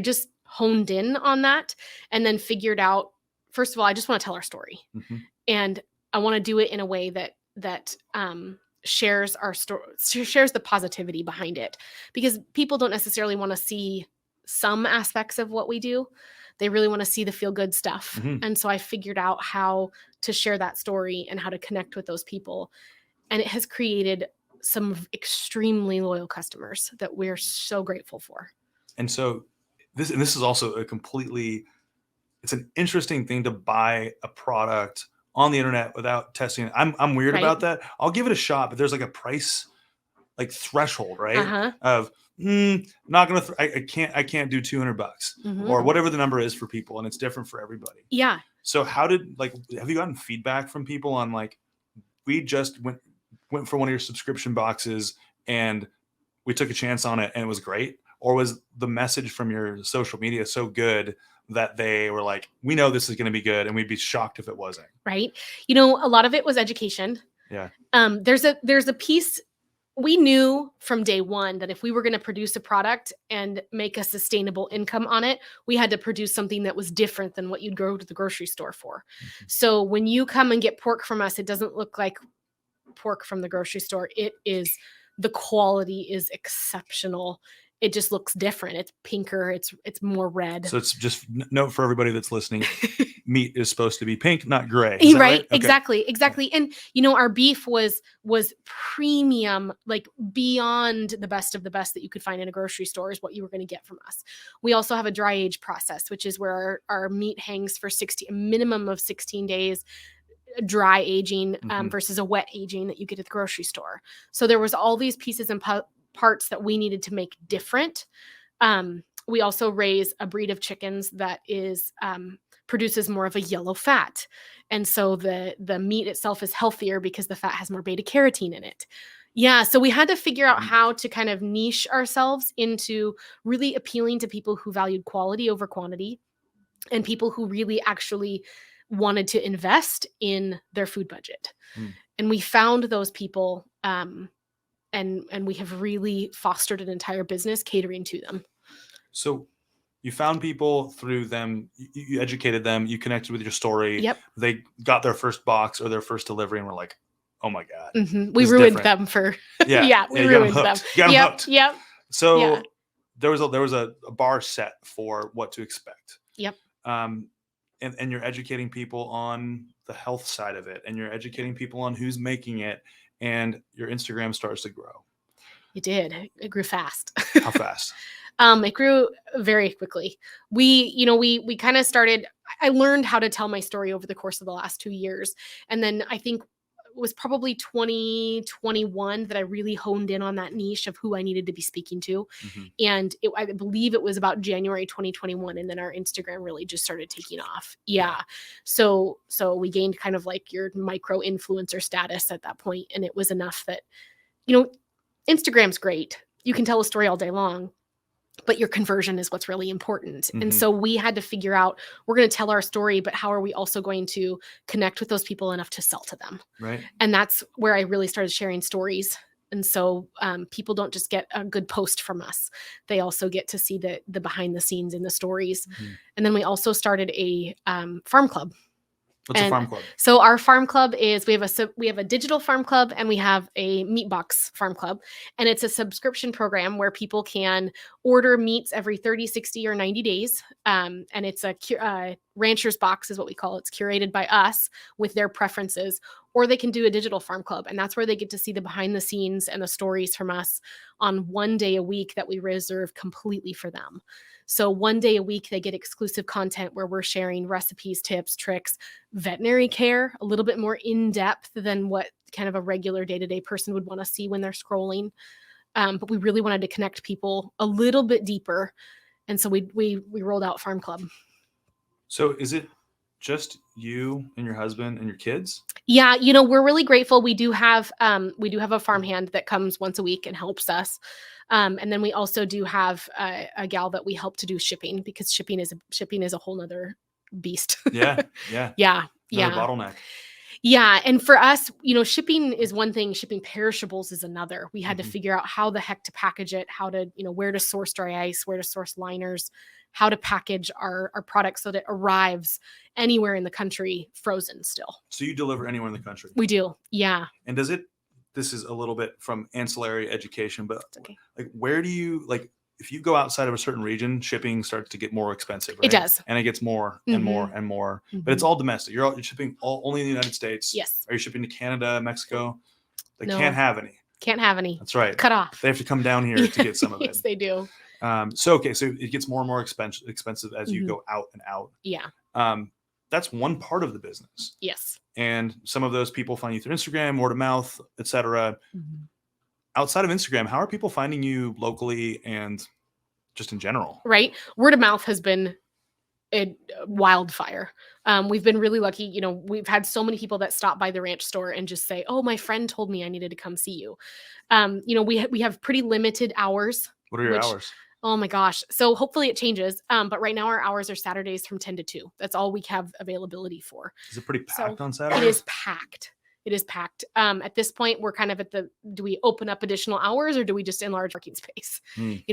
just honed in on that, and then figured out, first of all, I just want to tell our story, and I want to do it in a way that shares our story, shares the positivity behind it, because people don't necessarily want to see some aspects of what we do. They really want to see the feel good stuff. And so I figured out how to share that story and how to connect with those people. And it has created some extremely loyal customers that we're so grateful for. And so this is also it's an interesting thing to buy a product on the internet without testing it. I'm weird about that. I'll give it a shot, but there's a price threshold, right? Of not gonna I can't do $200 or whatever the number is for people, and it's different for everybody. Yeah. So how did have you gotten feedback from people on we just went for one of your subscription boxes, and we took a chance on it and it was great? Or was the message from your social media so good that they were like, we know this is going to be good and we'd be shocked if it wasn't? Right. You know, a lot of it was education. Yeah. There's a piece. We knew from day one that if we were going to produce a product and make a sustainable income on it, we had to produce something that was different than what you'd go to the grocery store for. Mm-hmm. So when you come and get pork from us, it doesn't look like pork from the grocery store. The quality is exceptional. It just looks different. It's pinker. It's more red. So it's just note for everybody that's listening. Meat is supposed to be pink, not gray. Right? Right? Okay. Exactly. And you know, our beef was premium, like beyond the best of the best that you could find in a grocery store is what you were going to get from us. We also have a dry age process, which is where our meat hangs for a minimum of 16 days, dry aging versus a wet aging that you get at the grocery store. So there was all these pieces and parts that we needed to make different. We also raise a breed of chickens that is produces more of a yellow fat. And so the meat itself is healthier because the fat has more beta carotene in it. Yeah, so we had to figure out how to kind of niche ourselves into really appealing to people who valued quality over quantity and people who really actually wanted to invest in their food budget. And we found those people and we have really fostered an entire business catering to them. So you found people through them, you educated them, you connected with your story. Yep. They got their first box or their first delivery and were like, oh my God. We ruined them for, we ruined them. You got them hooked. Yep. So there was a bar set for what to expect. Yep. And you're educating people on the health side of it, and you're educating people on who's making it, and your Instagram starts to grow. It did. It grew fast. How fast? It grew very quickly. We kind of started, I learned how to tell my story over the course of the last 2 years. And then I think it was probably 2021 that I really honed in on that niche of who I needed to be speaking to. And I believe it was about January 2021. And then our Instagram really just started taking off. Yeah. So we gained kind of like your micro influencer status at that point. And it was enough that, Instagram's great. You can tell a story all day long, but your conversion is what's really important. And so we had to figure out, we're going to tell our story, but how are we also going to connect with those people enough to sell to them? Right. And that's where I really started sharing stories. And so people don't just get a good post from us. They also get to see the behind the scenes in the stories. And then we also started a farm club. What's a farm club? So our farm club is, we have a digital farm club and we have a meat box farm club. And it's a subscription program where people can order meats every 30, 60, or 90 days. And it's a rancher's box is what we call it. It's curated by us with their preferences. Or they can do a digital farm club. And that's where they get to see the behind the scenes and the stories from us on one day a week that we reserve completely for them. So one day a week, they get exclusive content where we're sharing recipes, tips, tricks, veterinary care, a little bit more in depth than what kind of a regular day-to-day person would want to see when they're scrolling. But we really wanted to connect people a little bit deeper. And so we rolled out Farm Club. So is it just you and your husband and your kids? Yeah, we're really grateful. We do have a farmhand that comes once a week and helps us. And then we also do have a gal that we help to do shipping, because shipping is a whole nother beast. Yeah. Yeah. Bottleneck. Yeah. And for us, shipping is one thing, shipping perishables is another. We had to figure out how the heck to package it, how to, where to source dry ice, where to source liners, how to package our products so that it arrives anywhere in the country frozen still. So you deliver anywhere in the country? We do. Yeah. And this is a little bit from ancillary education, but okay. Like, where do you, like, if you go outside of a certain region, shipping starts to get more expensive, right? It does. And it gets more and more and more, but it's all domestic. You're shipping only in the United States. Yes. Are you shipping to Canada, Mexico? They No. can't have any. Can't have any. That's right. Cut off. They have to come down here to get some of it. Yes, they do. So it gets more and more expensive as you go out and out. Yeah. That's one part of the business. Yes. And some of those people find you through Instagram, word of mouth, etc. Outside of Instagram, how are people finding you locally and just in general? Right. Word of mouth has been wildfire. We've been really lucky. We've had so many people that stop by the ranch store and just say, "Oh, my friend told me I needed to come see you." We have pretty limited hours. What are your which, hours? oh my gosh. So hopefully it changes. But right now our hours are Saturdays from 10 to 2. That's all we have availability for. Is it pretty So packed on it Saturdays? is packed. It is packed. At this point, we're kind of do we open up additional hours or do we just enlarge parking space?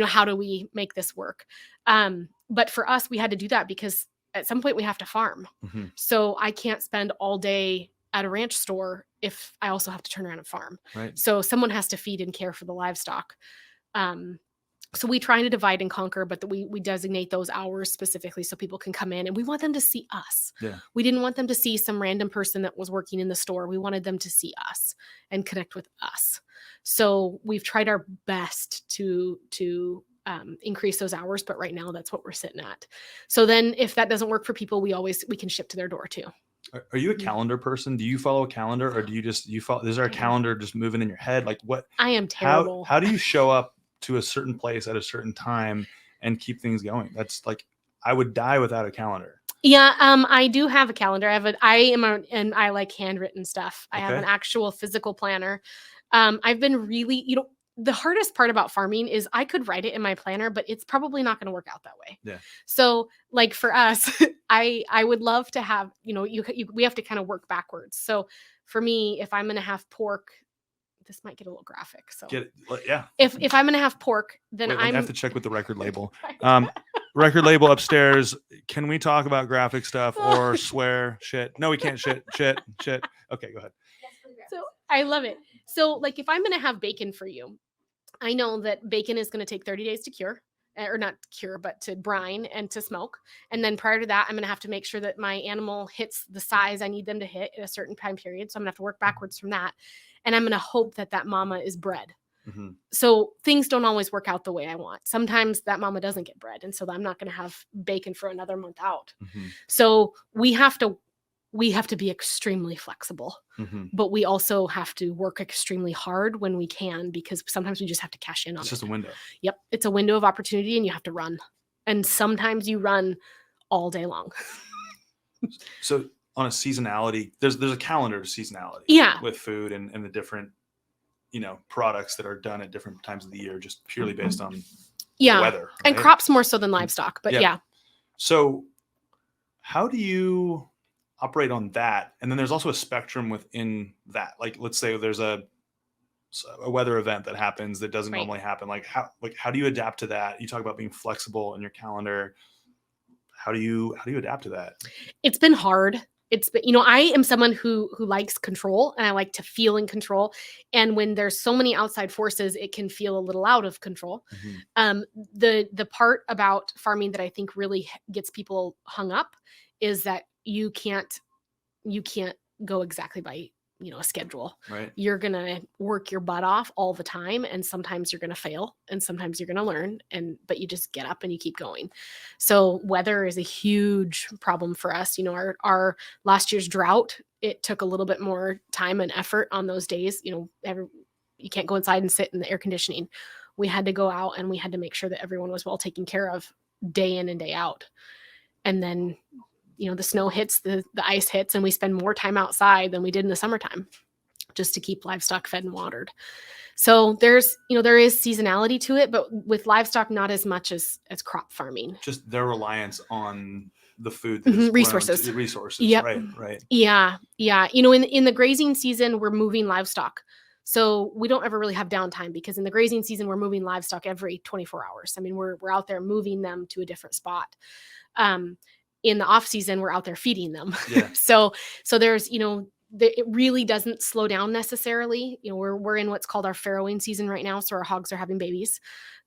How do we make this work? But for us, we had to do that because at some point we have to farm. So I can't spend all day at a ranch store if I also have to turn around and farm. Right. So someone has to feed and care for the livestock. So we try to divide and conquer, but we designate those hours specifically so people can come in, and we want them to see us. Yeah. We didn't want them to see some random person that was working in the store. We wanted them to see us and connect with us. So we've tried our best to increase those hours, but right now that's what we're sitting at. So then if that doesn't work for people, we can ship to their door too. Are you a calendar person? Do you follow a calendar, or do you follow, is there a calendar just moving in your head? Like what? I am terrible. How do you show up to a certain place at a certain time and keep things going? That's like, I would die without a calendar. Yeah, I do have a calendar. And I like handwritten stuff. I have an actual physical planner. I've been really, the hardest part about farming is I could write it in my planner, but it's probably not going to work out that way. Yeah. So like for us, I would love to have, we have to kind of work backwards. So for me, if I'm going to have pork, this might get a little graphic. So yeah. If I'm going to have pork, then I have to check with the record label. Record label upstairs. Can we talk about graphic stuff or swear shit? No, we can't. Shit. Okay, go ahead. So I love it. So like if I'm going to have bacon for you, I know that bacon is going to take 30 days to cure, or not cure, but to brine and to smoke. And then prior to that, I'm going to have to make sure that my animal hits the size I need them to hit at a certain time period. So I'm going to have to work backwards from that. And I'm going to hope that mama is bred. So things don't always work out the way I want. Sometimes that mama doesn't get bred. And so I'm not going to have bacon for another month out. So we have to be extremely flexible, but we also have to work extremely hard when we can, because sometimes we just have to cash in on it. It's just a window. Yep. It's a window of opportunity and you have to run. And sometimes you run all day long. So on a seasonality, there's a calendar of seasonality. Yeah. With food and the different, products that are done at different times of the year, just purely based on the weather. Right? And crops more so than livestock, but yeah. So how do you operate on that? And then there's also a spectrum within that. Like, let's say there's a weather event that happens that doesn't normally happen. Like how do you adapt to that? You talk about being flexible in your calendar. How do you adapt to that? It's been hard. It's been, I am someone who likes control, and I like to feel in control. And when there's so many outside forces, it can feel a little out of control. The part about farming that I think really gets people hung up is that you can't go exactly by, a schedule. Right. You're going to work your butt off all the time. And sometimes you're going to fail and sometimes you're going to learn, but you just get up and you keep going. So weather is a huge problem for us. Our last year's drought, it took a little bit more time and effort on those days. You can't go inside and sit in the air conditioning. We had to go out and we had to make sure that everyone was well taken care of day in and day out. And then the snow hits, the ice hits, and we spend more time outside than we did in the summertime just to keep livestock fed and watered. So there is seasonality to it, but with livestock, not as much as crop farming. Just their reliance on the food. Resources. Yep. Right. Yeah. In the grazing season, we're moving livestock. So we don't ever really have downtime, because in the grazing season, we're moving livestock every 24 hours. I mean, we're out there moving them to a different spot. In the off season, we're out there feeding them. Yeah. So there's, it really doesn't slow down necessarily. We're in what's called our farrowing season right now. So our hogs are having babies.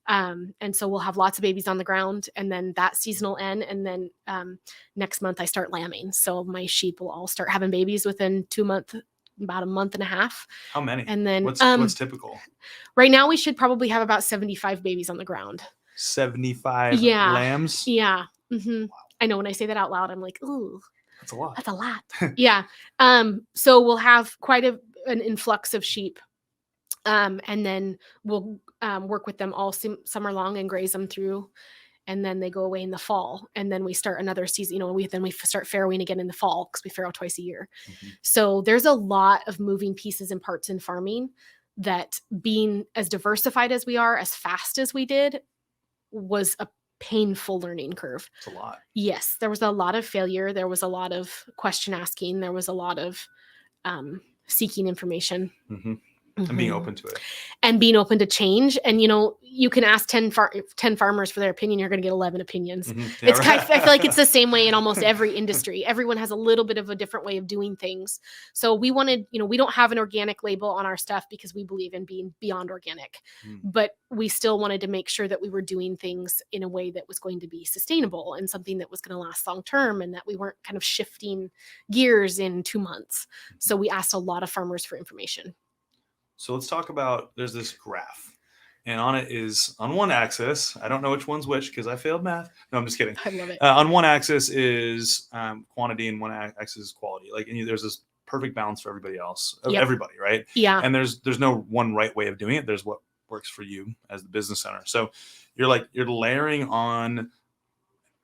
And so we'll have lots of babies on the ground, and then that season will end. And then next month I start lambing. So my sheep will all start having babies within 2 months, about a month and a half. How many? And then what's typical? Right now we should probably have about 75 babies on the ground. 75 lambs? Yeah. Wow. I know when I say that out loud, I'm like, ooh, that's a lot. That's a lot. Yeah. So we'll have quite an influx of sheep. And then we'll work with them all summer long and graze them through. and then they go away in the fall, and then we start another season. We start farrowing again in the fall because we farrow twice a year. So there's a lot of moving pieces and parts in farming that, being as diversified as we are, as fast as we did, was a painful learning curve. It's a lot. Yes, there was a lot of failure. There was a lot of question asking. There was a lot of seeking information. And being open to it. And being open to change. And, you can ask 10 farmers for their opinion. You're going to get 11 opinions. Yeah, I feel like it's the same way in almost every industry. Everyone has a little bit of a different way of doing things. So we wanted, we don't have an organic label on our stuff because we believe in being beyond organic, but we still wanted to make sure that we were doing things in a way that was going to be sustainable and something that was going to last long term, and that we weren't kind of shifting gears in 2 months. So we asked a lot of farmers for information. So let's talk about, there's this graph, and on it is, on one axis, I don't know which one's which because I failed math. No, I'm just kidding. I love it. On one axis is quantity, and one axis is quality. There's this perfect balance for everybody else, everybody, right? Yeah. And there's no one right way of doing it. There's what works for you as the business owner. So you're layering on,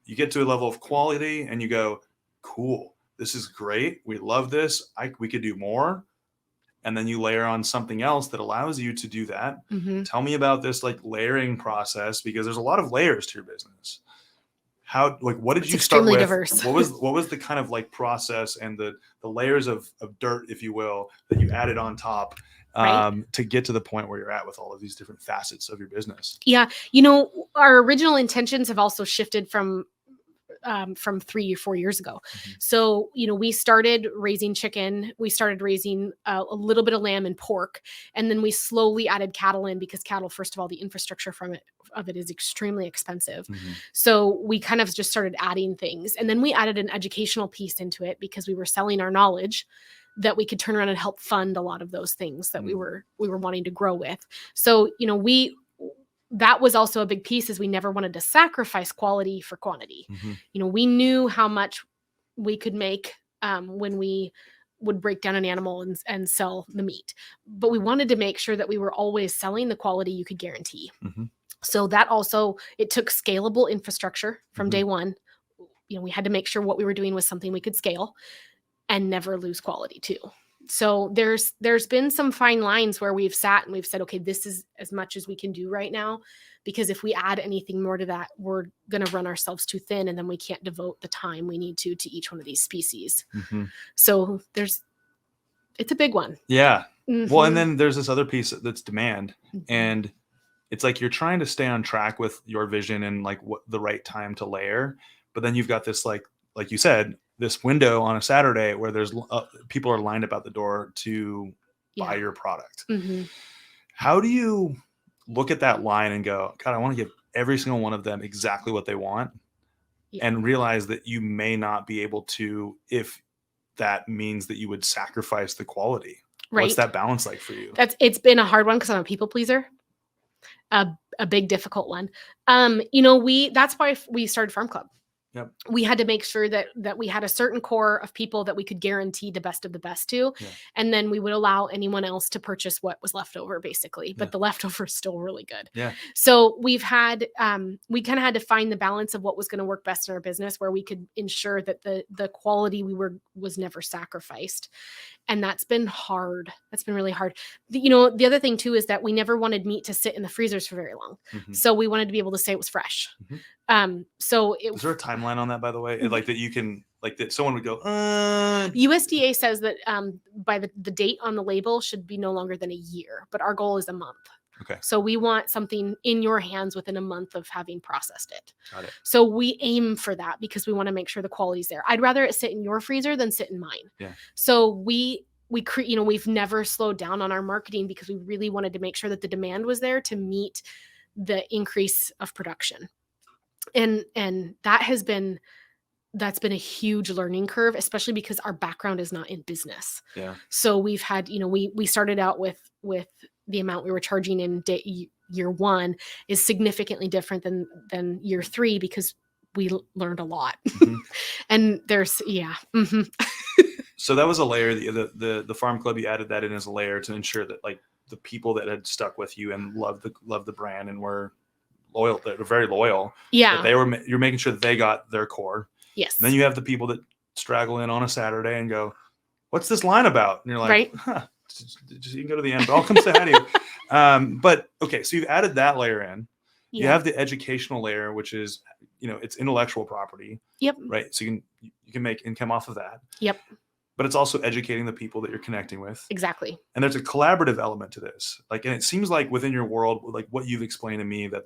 you get to a level of quality and you go, cool, this is great. We love this. We could do more. And then you layer on something else that allows you to do that. Tell me about this layering process, because there's a lot of layers to your business. What did you start with? Diverse. What was the kind of process and the layers of dirt, if you will, that you added on top to get to the point where you're at with all of these different facets of your business? Yeah. Our original intentions have also shifted from 3 or 4 years ago. So, we started raising chicken, we started raising a little bit of lamb and pork, and then we slowly added cattle in, because cattle, first of all, the infrastructure of it is extremely expensive. So we kind of just started adding things. And then we added an educational piece into it, because we were selling our knowledge that we could turn around and help fund a lot of those things that we were wanting to grow with. So, that was also a big piece, is we never wanted to sacrifice quality for quantity. We knew how much we could make when we would break down an animal and sell the meat, but we wanted to make sure that we were always selling the quality you could guarantee. So that also, it took scalable infrastructure from day one. We had to make sure what we were doing was something we could scale and never lose quality too. So there's been some fine lines where we've sat and we've said, okay, this is as much as we can do right now, because if we add anything more to that, we're going to run ourselves too thin, and then we can't devote the time we need to each one of these species. So it's a big one. Yeah. Well, and then there's this other piece that's demand, and it's you're trying to stay on track with your vision and what the right time to layer, but then you've got this like you said, this window on a Saturday where there's people are lined up at the door to buy your product. How do you look at that line and go, God, I want to give every single one of them exactly what they want, and realize that you may not be able to, if that means that you would sacrifice the quality? Right. What's that balance like for you? It's been a hard one, because I'm a people pleaser. A big, difficult one. That's why we started Farm Club. We had to make sure that we had a certain core of people that we could guarantee the best of the best to. And then we would allow anyone else to purchase what was left over, basically. But the leftover is still really good. So we kind of had to find the balance of what was going to work best in our business, where we could ensure that the quality was never sacrificed. And that's been hard. That's been really hard. The other thing too, is that we never wanted meat to sit in the freezers for very long. So we wanted to be able to say it was fresh. Is there a timeline on that, by the way? That you can, that someone would go, USDA says that by the date on the label should be no longer than a year, but our goal is a month. Okay. So we want something in your hands within a month of having processed it. Got it. So we aim for that, because we want to make sure the quality's there. I'd rather it sit in your freezer than sit in mine. Yeah. So we've never slowed down on our marketing, because we really wanted to make sure that the demand was there to meet the increase of production. And that's been a huge learning curve, especially because our background is not in business. Yeah. So we've had, we started out with the amount we were charging in year one is significantly different than year three, because we learned a lot. And there's, So that was a layer, the Farm Club, you added that in as a layer to ensure that the people that had stuck with you and loved the brand and were loyal, that are very loyal. Yeah. That you're making sure that they got their core. Yes. And then you have the people that straggle in on a Saturday and go, "What's this line about?" And you're like, Right. "Huh, just you can go to the end, but I'll come say hi to you." But okay, so you've added that layer in. You Yeah. have the educational layer, which is, it's intellectual property, Yep. right? So you can make income off of that. Yep. But it's also educating the people that you're connecting with. Exactly. And there's a collaborative element to this. Like, and it seems like within your world, like what you've explained to me, that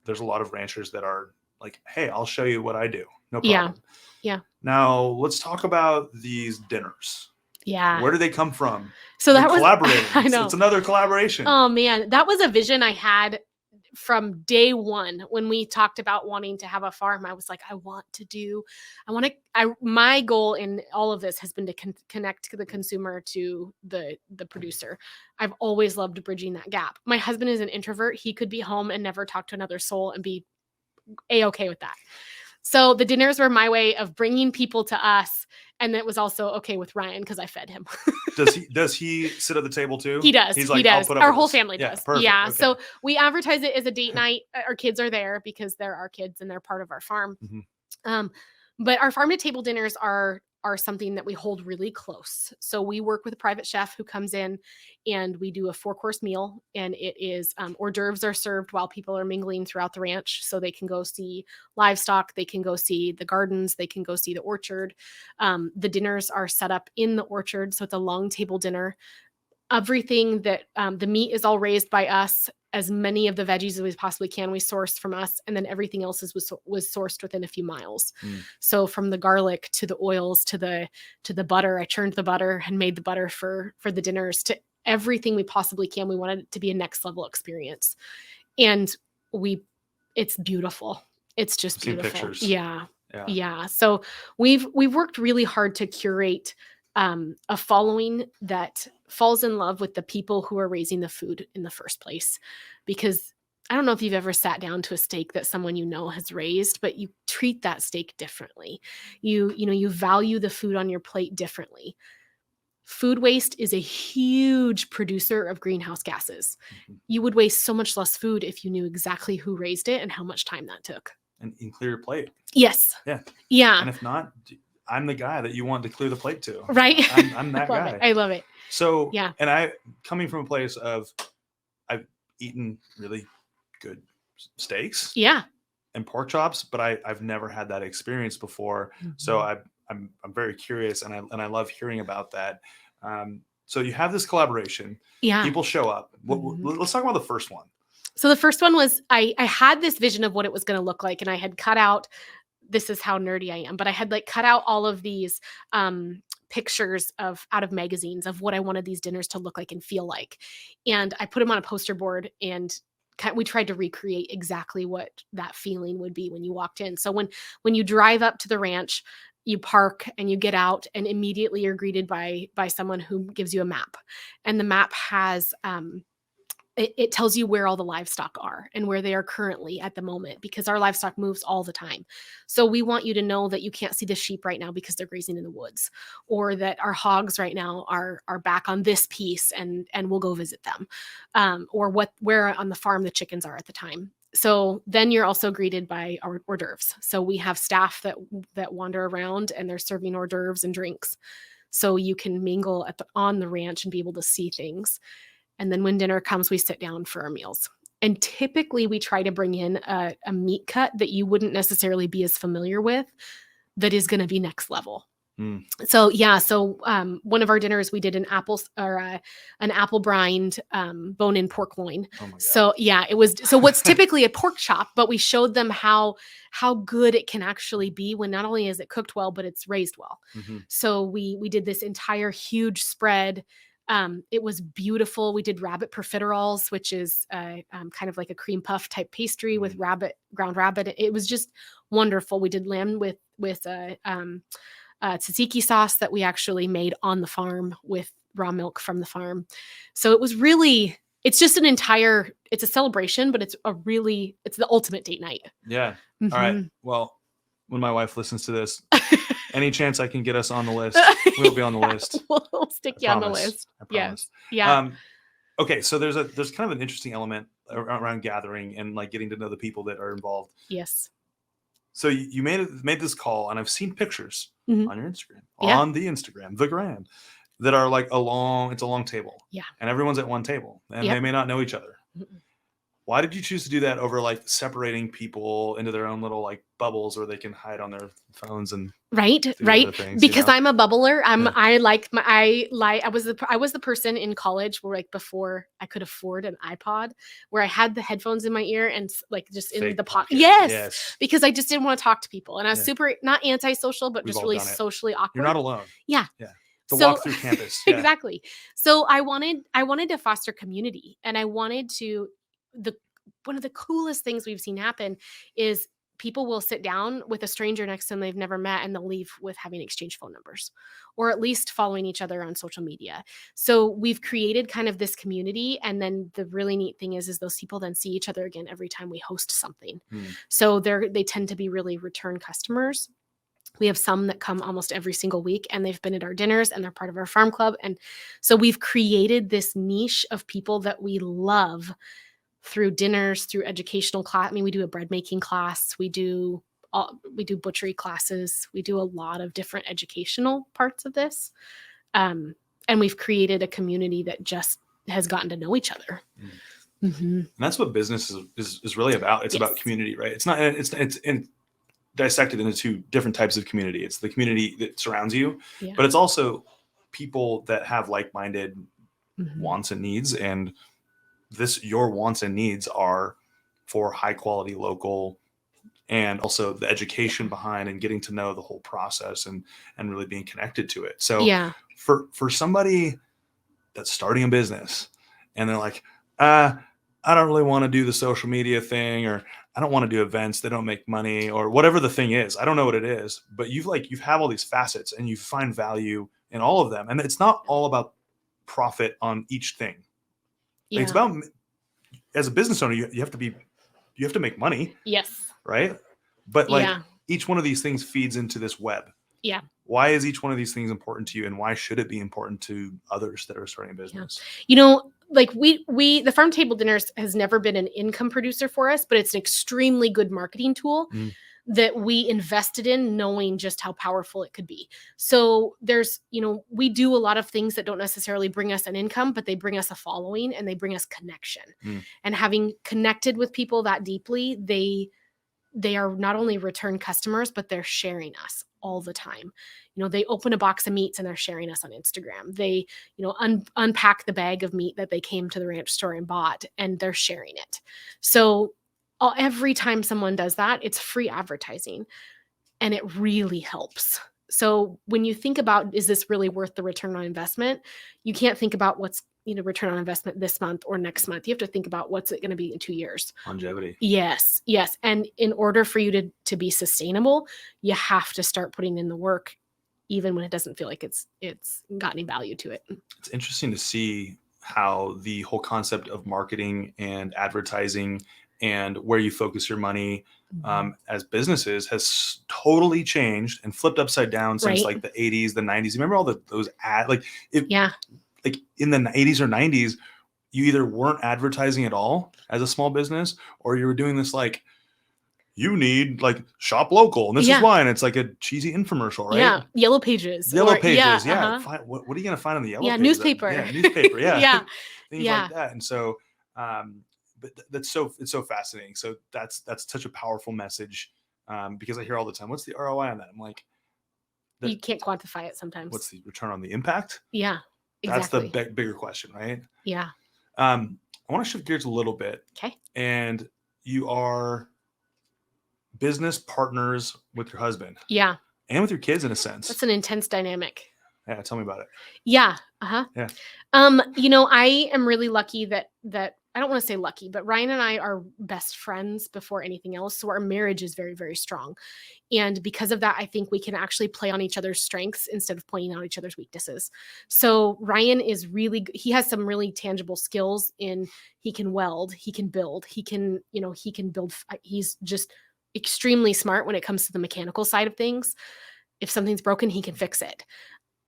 there's a lot of ranchers that are like, "Hey, I'll show you what I do. No problem." Yeah. Now let's talk about these dinners. Yeah. Where do they come from? So that was collaborating. I know. It's another collaboration. Oh man, that was a vision I had from day one when we talked about wanting to have a farm. I was like, my goal in all of this has been to connect the consumer to the producer. I've always loved bridging that gap. My husband is an introvert. He could be home and never talk to another soul and be A-okay with that. So the dinners were my way of bringing people to us. And it was also okay with Ryan because I fed him. Does he sit at the table too? He does. He's like, he does. "I'll put up Our with whole this." family Yeah, does. perfect. Yeah. Okay. So we advertise it as a date night. Our kids are there because they're our kids and they're part of our farm. Mhm. But our farm to table dinners are something that we hold really close. So we work with a private chef who comes in and we do a 4-course meal, and it is hors d'oeuvres are served while people are mingling throughout the ranch. So they can go see livestock, they can go see the gardens, they can go see the orchard. The dinners are set up in the orchard. So it's a long table dinner. Everything that the meat is all raised by us. As many of the veggies as we possibly can, we source from us, and then everything else was sourced within a few miles. So from the garlic to the oils to the butter, I churned the butter and made the butter for the dinners, to everything we possibly can. We wanted it to be a next level experience, and it's beautiful. It's just beautiful. Pictures. Yeah. So we've worked really hard to curate a following that falls in love with the people who are raising the food in the first place. Because I don't know if you've ever sat down to a steak that someone has raised, but you treat that steak differently. You value the food on your plate differently. Food waste is a huge producer of greenhouse gases. You would waste so much less food if you knew exactly who raised it and how much time that took. And clear your plate. Yes. Yeah. And if not, I'm the guy that you want to clear the plate to. Right. I'm that guy. I love it. So, and I, coming from a place of, I've eaten really good steaks. Yeah. And pork chops, but I've never had that experience before. So I'm very curious, and I love hearing about that. So you have this collaboration. Yeah. People show up. Let's talk about the first one. So the first one was, I had this vision of what it was going to look like, and I had cut out, this is how nerdy I am, but I had cut out all of these pictures out of magazines of what I wanted these dinners to look like and feel like. And I put them on a poster board, and we tried to recreate exactly what that feeling would be when you walked in. So when you drive up to the ranch, you park and you get out, and immediately you're greeted by someone who gives you a map. And the map has it tells you where all the livestock are and where they are currently at the moment, because our livestock moves all the time. So we want you to know that you can't see the sheep right now because they're grazing in the woods, or that our hogs right now are back on this piece and we'll go visit them, or where on the farm the chickens are at the time. So then you're also greeted by our hors d'oeuvres. So we have staff that wander around, and they're serving hors d'oeuvres and drinks. So you can mingle on the ranch and be able to see things. And then when dinner comes, we sit down for our meals. And typically we try to bring in a meat cut that you wouldn't necessarily be as familiar with, that is going to be next level. So one of our dinners, we did an apple brined bone-in pork loin. Oh my God. So it was, so what's typically a pork chop, but we showed them how good it can actually be when not only is it cooked well, but it's raised well. So we did this entire huge spread. It was beautiful. We did rabbit profiteroles, which is kind of like a cream puff type pastry with ground rabbit. It was just wonderful. We did lamb with tzatziki sauce that we actually made on the farm with raw milk from the farm. So it was really, it's just it's a celebration, but it's the ultimate date night. Yeah. All right. Well, when my wife listens to this, any chance I can get us on the list, we'll be on the list. We'll stick you on the list. I promise. Yes. Yeah. Okay. So there's kind of an interesting element. around gathering and like getting to know the people that are involved. Yes. So you made this call, and I've seen pictures Mhm. on your Instagram, Yeah. on the Instagram, the gram, that are like it's a long table. Yeah. And everyone's at one table, and Yep. they may not know each other. Mm-mm. Why did you choose to do that over like separating people into their own little like bubbles where they can hide on their phones and Right, do right. other things? Because I'm a bubbler. Yeah. I was the person in college where like before I could afford an iPod, where I had the headphones in my ear and like just in Fake the pocket. pocket. Yes, Yes. because I just didn't want to talk to people, and I was Yeah. super not antisocial, but We've just all really done it. socially awkward. You're not alone. Yeah. Yeah. To So walk through campus. Yeah. exactly. So I wanted to foster community, and I wanted to the one of the coolest things we've seen happen is people will sit down with a stranger next to them they've never met, and they'll leave with having exchanged phone numbers or at least following each other on social media. So we've created kind of this community, and then the really neat thing is those people then see each other again every time we host something. So they tend to be really return customers. We have some that come almost every single week, and they've been at our dinners and they're part of our farm club. And so we've created this niche of people that we love through dinners, through educational class. I mean, we do a bread making class. We do butchery classes. We do a lot of different educational parts of this. And we've created a community that just has gotten to know each other. Mm-hmm. And that's what business is really about. It's about community, right? It's dissected into two different types of community. It's the community that surrounds you, but it's also people that have like-minded wants and needs. And your wants and needs are for high quality local, and also the education behind and getting to know the whole process and really being connected to it. So for somebody that's starting a business and they're like, I don't really want to do the social media thing, or I don't want to do events, they don't make money, or whatever the thing is. I don't know what it is, but you've have all these facets and you find value in all of them. And it's not all about profit on each thing. Like, it's about, as a business owner, you have to make money. Yes. Right. But each one of these things feeds into this web. Yeah. Why is each one of these things important to you, and why should it be important to others that are starting a business? Like the farm table dinners has never been an income producer for us, but it's an extremely good marketing tool that we invested in, knowing just how powerful it could be. So we do a lot of things that don't necessarily bring us an income, but they bring us a following and they bring us connection. And having connected with people that deeply, they are not only return customers, but they're sharing us all the time. They open a box of meats and they're sharing us on Instagram. They, unpack the bag of meat that they came to the ranch store and bought, and they're sharing it. So every time someone does that, it's free advertising, and it really helps. So when you think about, is this really worth the return on investment? You can't think about what's, return on investment this month or next month. You have to think about what's it going to be in 2 years. Longevity. Yes. And in order for you to be sustainable, you have to start putting in the work, even when it doesn't feel like it's got any value to it. It's interesting to see how the whole concept of marketing and advertising and where you focus your money as businesses has totally changed and flipped upside down since like the 80s, the 90s. Remember all those ads? Like in the 80s or 90s, you either weren't advertising at all as a small business, or you were doing this like, you need like shop local, and this is why, and it's like a cheesy infomercial, right? Yeah, Yellow Pages. What are you gonna find on the Yellow Pages? Newspaper. Newspaper. Yeah, things Yeah. like that. And so, but it's so fascinating. So that's such a powerful message, because I hear all the time, "What's the ROI on that?" I'm like, you can't quantify it sometimes. What's the return on the impact? Yeah, exactly. That's the bigger question, right? Yeah. I want to shift gears a little bit. Okay. And you are business partners with your husband. Yeah. And with your kids, in a sense. That's an intense dynamic. Yeah, tell me about it. Yeah. Yeah. I am really lucky that I don't want to say lucky, but Ryan and I are best friends before anything else. So our marriage is very, very strong. And because of that, I think we can actually play on each other's strengths instead of pointing out each other's weaknesses. So Ryan is he has some really tangible skills he can weld, he can build, he can build. He's just extremely smart when it comes to the mechanical side of things. If something's broken, he can fix it.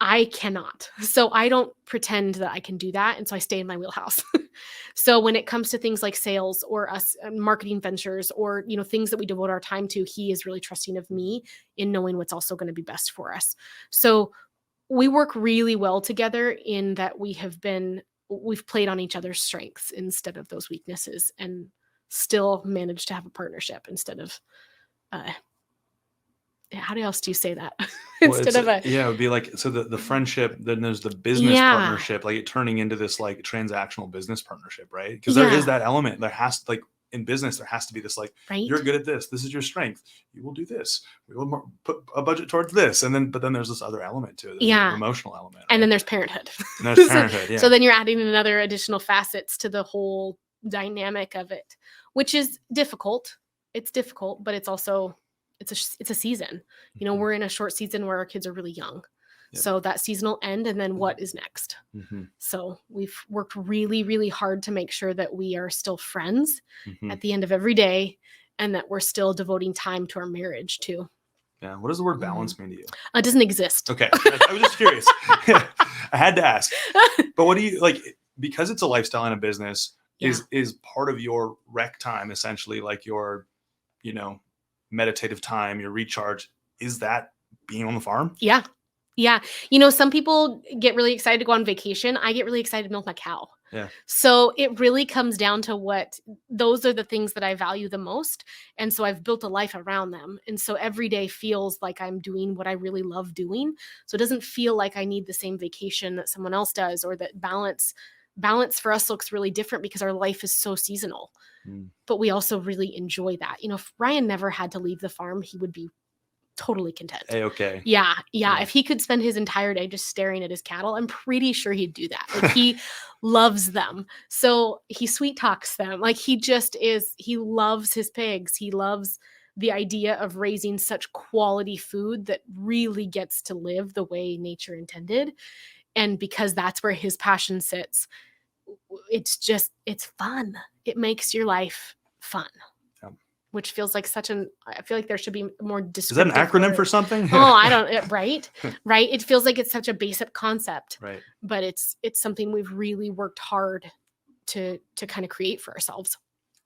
I cannot. So I don't pretend that I can do that. And so I stay in my wheelhouse. So when it comes to things like sales or us marketing ventures or, things that we devote our time to, he is really trusting of me in knowing what's also going to be best for us. So we work really well together in that we've played on each other's strengths instead of those weaknesses, and still managed to have a partnership instead of, how else do you say that? Well, Instead of it would be like, so the friendship, then there's the business partnership, like it turning into this like transactional business partnership, right? Because there is that element. There has like in business, there has to be this like, you're good at this. This is your strength. You will do this. We will put a budget towards this. But then there's this other element to it. There's an emotional element. Right? And then there's parenthood. And there's parenthood, So then you're adding another additional facets to the whole dynamic of it, which is difficult. It's difficult, but it's also, it's a season. We're in a short season where our kids are really young. Yep. So that season will end, and then what is next? Mm-hmm. So we've worked really, really hard to make sure that we are still friends at the end of every day, and that we're still devoting time to our marriage too. Yeah. What does the word balance mean to you? It doesn't exist. Okay. I was just curious. I had to ask. But what do you like? Because it's a lifestyle and a business, is part of your rec time essentially like your, meditative time, your recharge, is that being on the farm? Yeah. Some people get really excited to go on vacation. I get really excited to milk my cow. Yeah. So it really comes down to those are the things that I value the most. And so I've built a life around them. And so every day feels like I'm doing what I really love doing. So it doesn't feel like I need the same vacation that someone else does, or that balance for us looks really different because our life is so seasonal. But we also really enjoy that. If Ryan never had to leave the farm, he would be totally content. Okay. Yeah. If he could spend his entire day just staring at his cattle, I'm pretty sure he'd do that. Like he loves them. So he sweet talks them. Like he loves his pigs. He loves the idea of raising such quality food that really gets to live the way nature intended. And because that's where his passion sits, it's fun. It makes your life fun. Which feels like I feel like there should be more descriptive. Is that an acronym for something? I don't, right? Right. It feels like it's such a basic concept, right? But it's something we've really worked hard to kind of create for ourselves.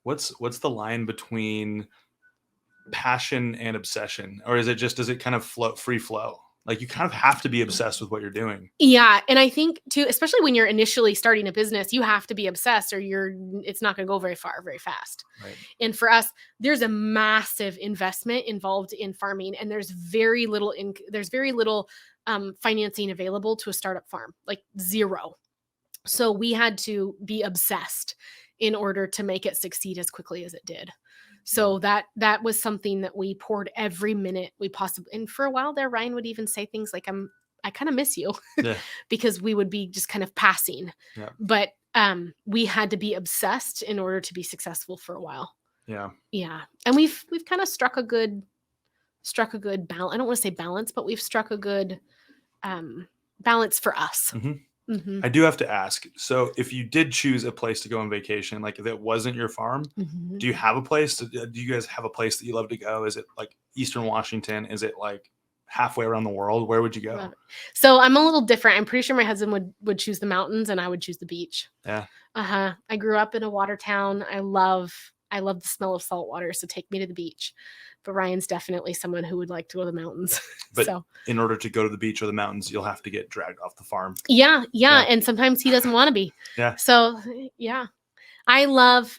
What's the line between passion and obsession? Or does it kind of free flow? Like you kind of have to be obsessed with what you're doing. Yeah. And I think too, especially when you're initially starting a business, you have to be obsessed or it's not going to go very far, very fast. Right. And for us, there's a massive investment involved in farming, and there's very little financing available to a startup farm, like zero. So we had to be obsessed in order to make it succeed as quickly as it did. So that was something that we poured every minute we possibly. And for a while there, Ryan would even say things like, I kind of miss you because we would be just kind of passing. Yeah. But we had to be obsessed in order to be successful for a while. Yeah. Yeah. And we've kind of struck a good balance. I don't want to say balance, but we've struck a good balance for us. Mm-hmm. Mm-hmm. I do have to ask. So if you did choose a place to go on vacation, like if it wasn't your farm, do you have a place? Do you guys have a place that you love to go? Is it like Eastern Washington? Is it like halfway around the world? Where would you go? So I'm a little different. I'm pretty sure my husband would choose the mountains and I would choose the beach. Yeah. I grew up in a water town. I love the smell of salt water. So take me to the beach. But Ryan's definitely someone who would like to go to the mountains. But in order to go to the beach or the mountains, you'll have to get dragged off the farm. Yeah. And sometimes he doesn't want to be. Yeah. So yeah, I love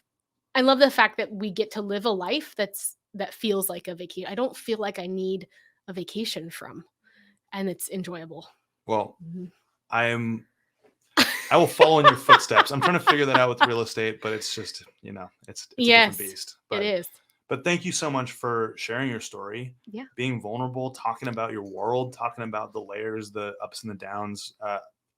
the fact that we get to live a life that feels like a vacation. I don't feel like I need a vacation from, and it's enjoyable. Well, I will follow in your footsteps. I'm trying to figure that out with real estate, but it's just, it's a different beast. But it is. But thank you so much for sharing your story, being vulnerable, talking about your world, talking about the layers, the ups and the downs.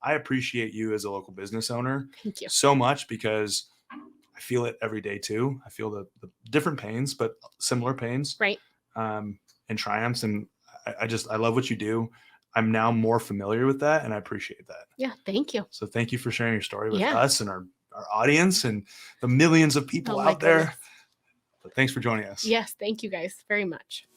I appreciate you as a local business owner. Thank you so much, because I feel it every day too. I feel the different pains, but similar pains, right? And triumphs. And I love what you do. I'm now more familiar with that, and I appreciate that. Yeah, thank you. So thank you for sharing your story with us and our audience and the millions of people out there. But thanks for joining us. Yes, thank you guys very much.